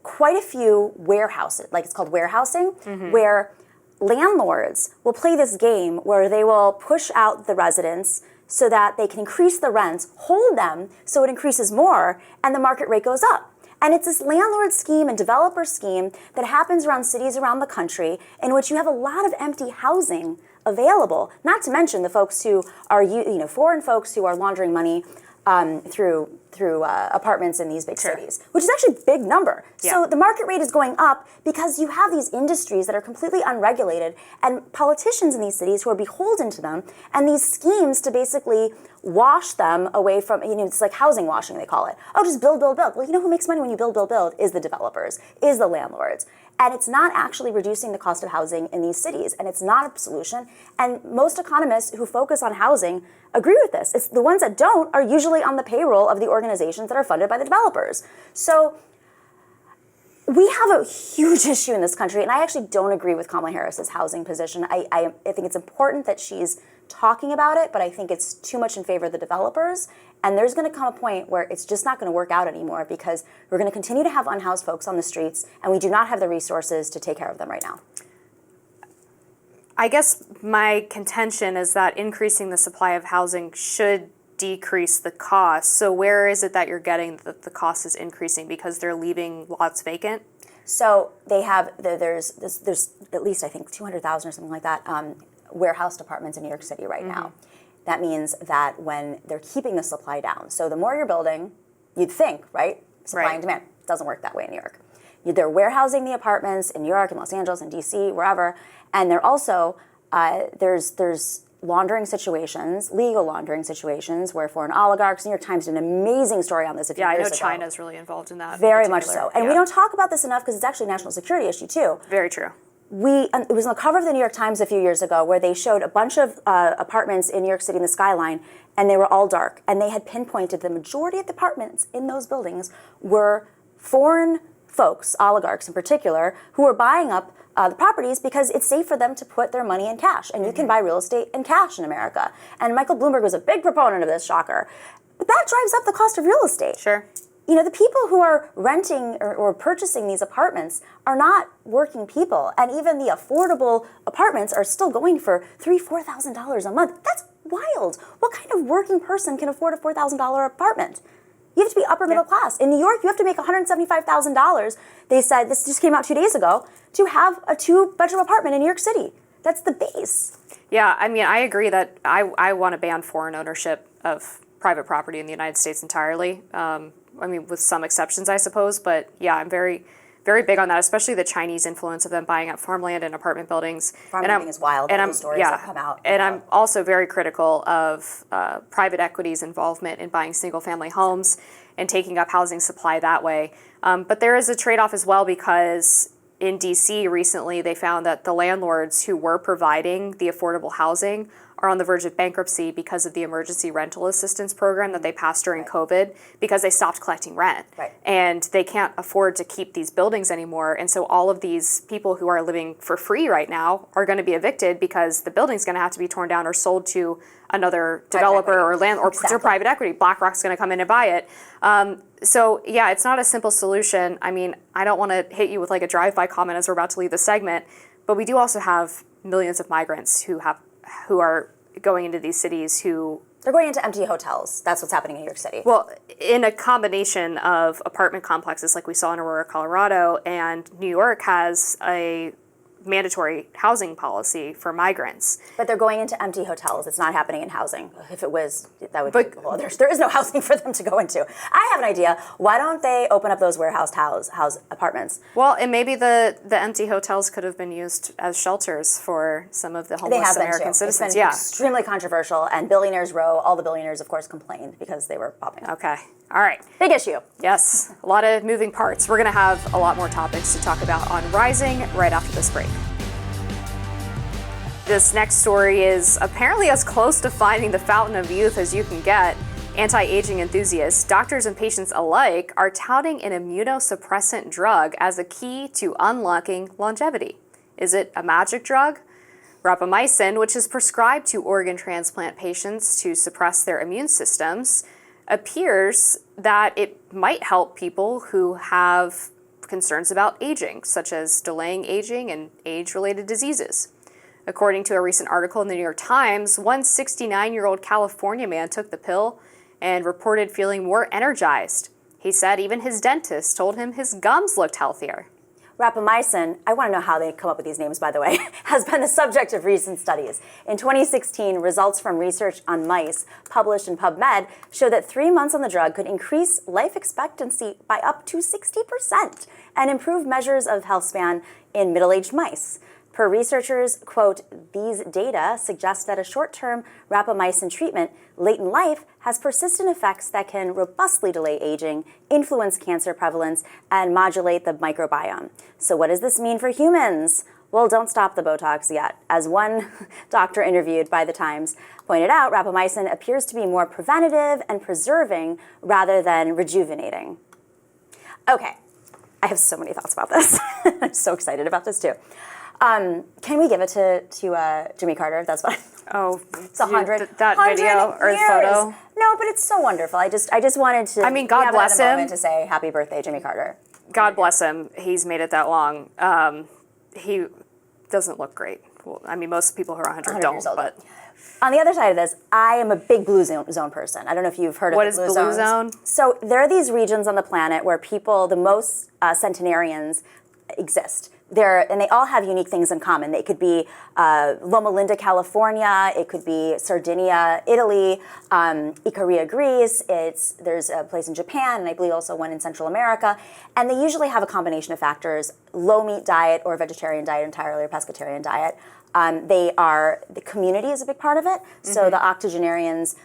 quite a few warehouses, like it's called warehousing, where landlords will play this game where they will push out the residents so that they can increase the rents, hold them so it increases more, and the market rate goes up. And it's this landlord scheme and developer scheme that happens around cities around the country in which you have a lot of empty housing available, not to mention the folks who are, foreign folks who are laundering money through apartments in these big cities, which is actually a big number. Yeah. So the market rate is going up because you have these industries that are completely unregulated and politicians in these cities who are beholden to them and these schemes to basically wash them away from, it's like housing washing, they call it. Oh, just build, build, build. Well, who makes money when you build, build, build is the developers, is the landlords. And it's not actually reducing the cost of housing in these cities, and it's not a solution. And most economists who focus on housing agree with this. It's the ones that don't are usually on the payroll of the organizations that are funded by the developers. So we have a huge issue in this country, and I actually don't agree with Kamala Harris's housing position. I think it's important that she's talking about it, but I think it's too much in favor of the developers. And there's going to come a point where it's just not going to work out anymore because we're going to continue to have unhoused folks on the streets, and we do not have the resources to take care of them right now. I guess my contention is that increasing the supply of housing should decrease the cost. So where is it that you're getting that the cost is increasing? Because they're leaving lots vacant? So they have, there's at least I think 200,000 or something like that warehoused apartments in New York City right now. That means that when they're keeping the supply down, so the more you're building, you'd think, right? Supply and demand. It doesn't work that way in New York. They're warehousing the apartments in New York and Los Angeles and DC, wherever, and they're also, there's laundering situations, legal laundering situations, where foreign oligarchs, New York Times did an amazing story on this a few years ago. Yeah, I know China's really involved in that. Very much so. And we don't talk about this enough because it's actually a national security issue too. Very true. It was on the cover of the New York Times a few years ago where they showed a bunch of apartments in New York City in the skyline, and they were all dark. And they had pinpointed the majority of the apartments in those buildings were foreign folks, oligarchs in particular, who were buying up the properties because it's safe for them to put their money in cash. And you can buy real estate in cash in America. And Michael Bloomberg was a big proponent of this, shocker. But that drives up the cost of real estate. Sure. You know, the people who are renting or purchasing these apartments are not working people. And even the affordable apartments are still going for $3,000, $4,000 a month. That's wild. What kind of working person can afford a $4,000 apartment? You have to be upper middle class. In New York, you have to make $175,000. They said, this just came out 2 days ago, to have a 2-bedroom apartment in New York City. That's the base. Yeah, I mean, I agree that I want to ban foreign ownership of private property in the United States entirely. I mean, with some exceptions, I suppose. But yeah, I'm very, very big on that, especially the Chinese influence of them buying up farmland and apartment buildings. Farmland is wild. And stories that come out. And I'm also very critical of private equity's involvement in buying single-family homes and taking up housing supply that way. But there is a trade-off as well, because in D.C. recently they found that the landlords who were providing the affordable housing are on the verge of bankruptcy because of the emergency rental assistance program that they passed during COVID, because they stopped collecting rent. Right. And they can't afford to keep these buildings anymore. And so all of these people who are living for free right now are going to be evicted, because the building's going to have to be torn down or sold to another developer or land or to private equity. BlackRock's going to come in and buy it. So yeah, it's not a simple solution. I mean, I don't want to hit you with like a drive-by comment as we're about to leave the segment, but we do also have millions of migrants who are going into these cities who... They're going into empty hotels. That's what's happening in New York City. Well, in a combination of apartment complexes like we saw in Aurora, Colorado, and New York has a mandatory housing policy for migrants. But they're going into empty hotels. It's not happening in housing. If it was, that would be... Well, there is no housing for them to go into. I have an idea. Why don't they open up those warehouse house apartments? Well, and maybe the empty hotels could have been used as shelters for some of the homeless American citizens. It's been extremely controversial, and Billionaires Row, all the billionaires, of course, complained because they were popping up. Okay. All right. Big issue. Yes. A lot of moving parts. We're going to have a lot more topics to talk about on Rising right after this break. This next story is apparently as close to finding the fountain of youth as you can get. Anti-aging enthusiasts, doctors and patients alike, are touting an immunosuppressant drug as a key to unlocking longevity. Is it a magic drug? Rapamycin, which is prescribed to organ transplant patients to suppress their immune systems, appears that it might help people who have concerns about aging, such as delaying aging and age-related diseases. According to a recent article in the New York Times, one 69-year-old California man took the pill and reported feeling more energized. He said even his dentist told him his gums looked healthier. Rapamycin, I want to know how they come up with these names, by the way, has been the subject of recent studies. In 2016, results from research on mice published in PubMed show that 3 months on the drug could increase life expectancy by up to 60% and improve measures of health span in middle-aged mice. Per researchers, quote, these data suggest that a short-term rapamycin treatment late in life has persistent effects that can robustly delay aging, influence cancer prevalence, and modulate the microbiome. So what does this mean for humans? Well, don't stop the Botox yet. As one doctor interviewed by The Times pointed out, rapamycin appears to be more preventative and preserving rather than rejuvenating. Okay, I have so many thoughts about this. I'm so excited about this too. Can we give it to Jimmy Carter? That's what. It's 100. That 100 video or the years. photo? No, but it's so wonderful. I just wanted to. I mean, God bless him. To say happy birthday, Jimmy Carter. God bless him. He's made it that long. He doesn't look great. Well, I mean, most people who are 100 don't. But on the other side of this, I am a big blue zone person. I don't know if you've heard of what the is blue blue zones. zone? So there are these regions on the planet where people, the most centenarians, exist. And they all have unique things in common. They could be Loma Linda, California. It could be Sardinia, Italy, Ikaria, Greece. There's a place in Japan, and I believe also one in Central America. And they usually have a combination of factors: low meat diet or vegetarian diet entirely, or pescatarian diet. The community is a big part of it. Mm-hmm. So the octogenarians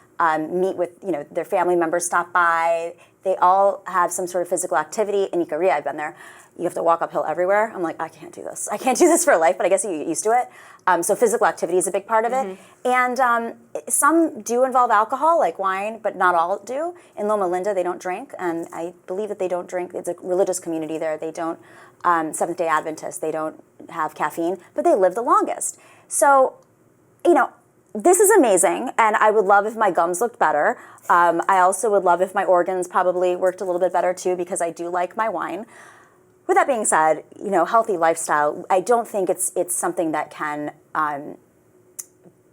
meet with, their family members stop by. They all have some sort of physical activity. In Ikaria, I've been there. You have to walk uphill everywhere. I'm like, I can't do this. I can't do this for life, but I guess you get used to it. So physical activity is a big part of it. And some do involve alcohol, like wine, but not all do. In Loma Linda, they don't drink, and I believe that they don't drink. It's a religious community there. They don't, Seventh-day Adventists, they don't have caffeine, but they live the longest. So, this is amazing, and I would love if my gums looked better. I also would love if my organs probably worked a little bit better too, because I do like my wine. With that being said, healthy lifestyle, I don't think it's something that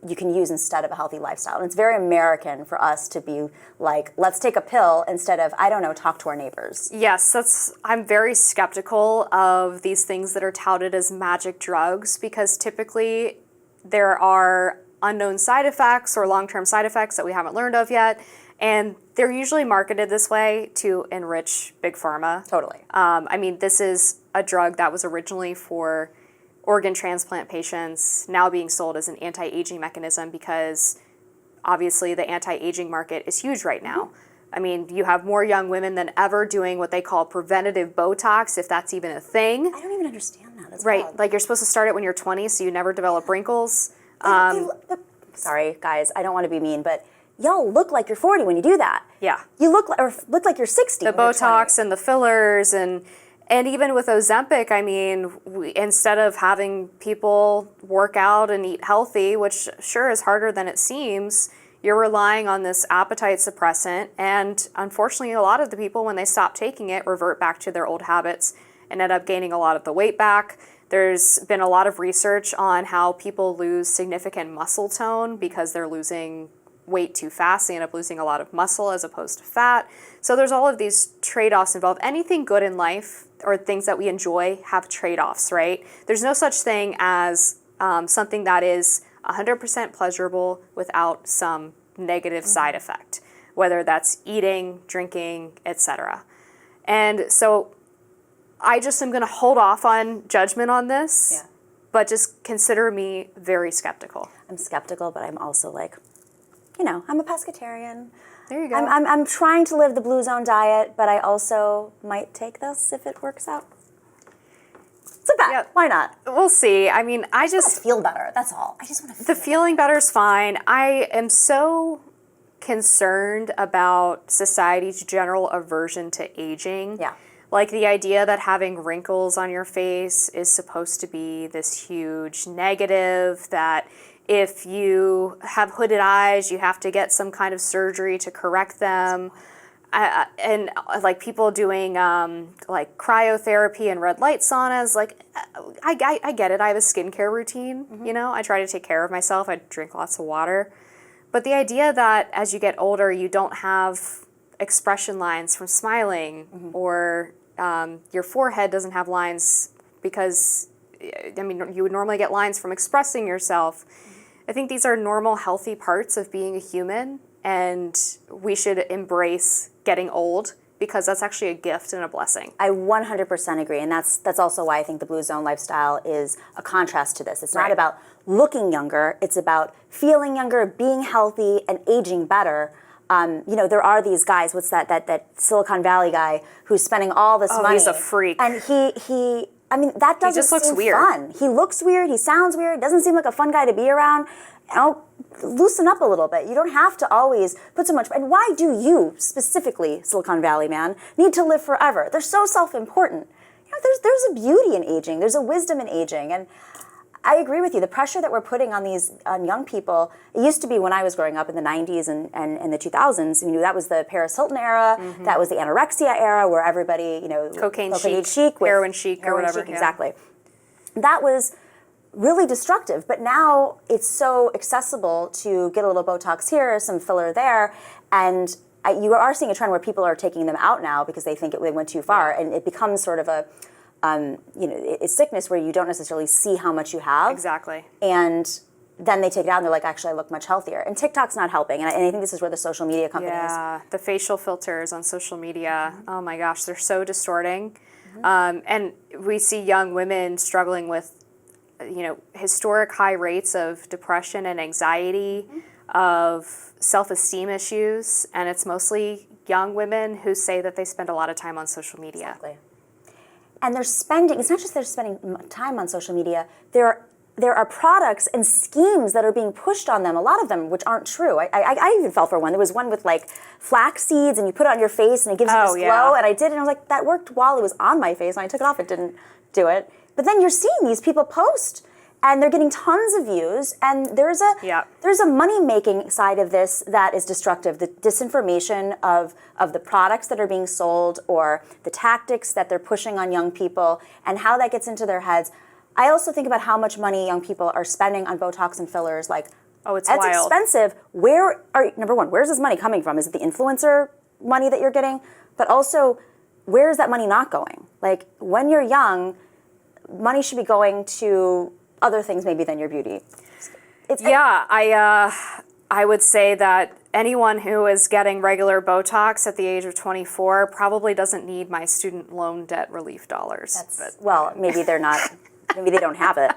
you can use instead of a healthy lifestyle. And it's very American for us to be like, let's take a pill instead of, I don't know, talk to our neighbors. Yes, I'm very skeptical of these things that are touted as magic drugs, because typically there are unknown side effects or long-term side effects that we haven't learned of yet. And they're usually marketed this way to enrich Big Pharma. Totally. This is a drug that was originally for organ transplant patients, now being sold as an anti-aging mechanism, because obviously the anti-aging market is huge right now. You have more young women than ever doing what they call preventative Botox, if that's even a thing. I don't even understand that. That's right, bad. like you're supposed to start it when you're 20 so you never develop wrinkles. Sorry, guys, I don't want to be mean, but y'all look like you're 40 when you do that. Yeah. You look like you're 60. The Botox and the fillers and even with Ozempic, instead of having people work out and eat healthy, which sure is harder than it seems, you're relying on this appetite suppressant. And unfortunately, a lot of the people, when they stop taking it, revert back to their old habits and end up gaining a lot of the weight back. There's been a lot of research on how people lose significant muscle tone because they're losing weight too fast. They end up losing a lot of muscle as opposed to fat. So there's all of these trade-offs involved. Anything good in life or things that we enjoy have trade-offs, right? There's no such thing as something that is 100% pleasurable without some negative side effect, whether that's eating, drinking, etc. And so I just am going to hold off on judgment on this, but just consider me very skeptical. I'm skeptical, but I'm also like, I'm a pescatarian. There you go. I'm trying to live the Blue Zone diet, but I also might take this if it works out. It's a bet. Yep. Why not? We'll see. I just want to feel better. That's all. I just want to feel the feeling better is fine. I am so concerned about society's general aversion to aging. Yeah. Like the idea that having wrinkles on your face is supposed to be this huge negative, that if you have hooded eyes, you have to get some kind of surgery to correct them. And like people doing like cryotherapy and red light saunas, I get it. I have a skincare routine, I try to take care of myself. I drink lots of water. But the idea that as you get older, you don't have expression lines from smiling, or your forehead doesn't have lines because, you would normally get lines from expressing yourself. I think these are normal, healthy parts of being a human, and we should embrace getting old, because that's actually a gift and a blessing. I 100% agree, and that's also why I think the Blue Zone lifestyle is a contrast to this. It's not about looking younger, it's about feeling younger, being healthy, and aging better. There are these guys, what's that Silicon Valley guy who's spending all this money. He's a freak. And that doesn't just looks seem weird. fun. He looks weird, he sounds weird, doesn't seem like a fun guy to be around. Loosen up a little bit. You don't have to always put so much. And why do you, specifically, Silicon Valley man, need to live forever? They're so self-important. There's a beauty in aging. There's a wisdom in aging. And I agree with you. The pressure that we're putting on on young people, it used to be when I was growing up in the 90s and the 2000s, that was the Paris Hilton era, that was the anorexia era where everybody, cocaine chic, heroin chic, or whatever. Exactly. That was really destructive, but now it's so accessible to get a little Botox here, some filler there, and you are seeing a trend where people are taking them out now because they think they went too far, and it becomes sort of a it's sickness where you don't necessarily see how much you have. Exactly. And then they take it out and they're like, actually, I look much healthier. And TikTok's not helping. And I think this is where the social media companies... Yeah, the facial filters on social media, oh my gosh, they're so distorting. And we see young women struggling with, historic high rates of depression and anxiety, of self-esteem issues. And it's mostly young women who say that they spend a lot of time on social media. Exactly. And they're spending, it's not just they're spending time on social media, there are products and schemes that are being pushed on them, a lot of them which aren't true. I even fell for one. There was one with like flax seeds and you put it on your face and it gives you this glow, and I did it and I was like, that worked while it was on my face, and I took it off, it didn't do it. But then you're seeing these people post and they're getting tons of views. And there's a money-making side of this that is destructive. The disinformation of the products that are being sold or the tactics that they're pushing on young people and how that gets into their heads. I also think about how much money young people are spending on Botox and fillers. Like, it's that's wild. expensive. Number one, where's this money coming from? Is it the influencer money that you're getting? But also, where is that money not going? Like, when you're young, money should be going to other things maybe than your beauty. I would say that anyone who is getting regular Botox at the age of 24 probably doesn't need my student loan debt relief dollars. Maybe they're not, maybe they don't have it.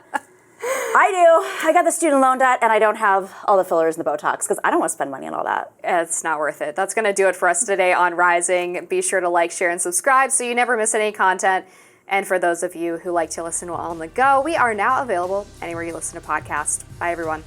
I do. I got the student loan debt and I don't have all the fillers and the Botox because I don't want to spend money on all that. It's not worth it. That's going to do it for us today on Rising. Be sure to like, share, and subscribe so you never miss any content. And for those of you who like to listen while on the go, we are now available anywhere you listen to podcasts. Bye, everyone.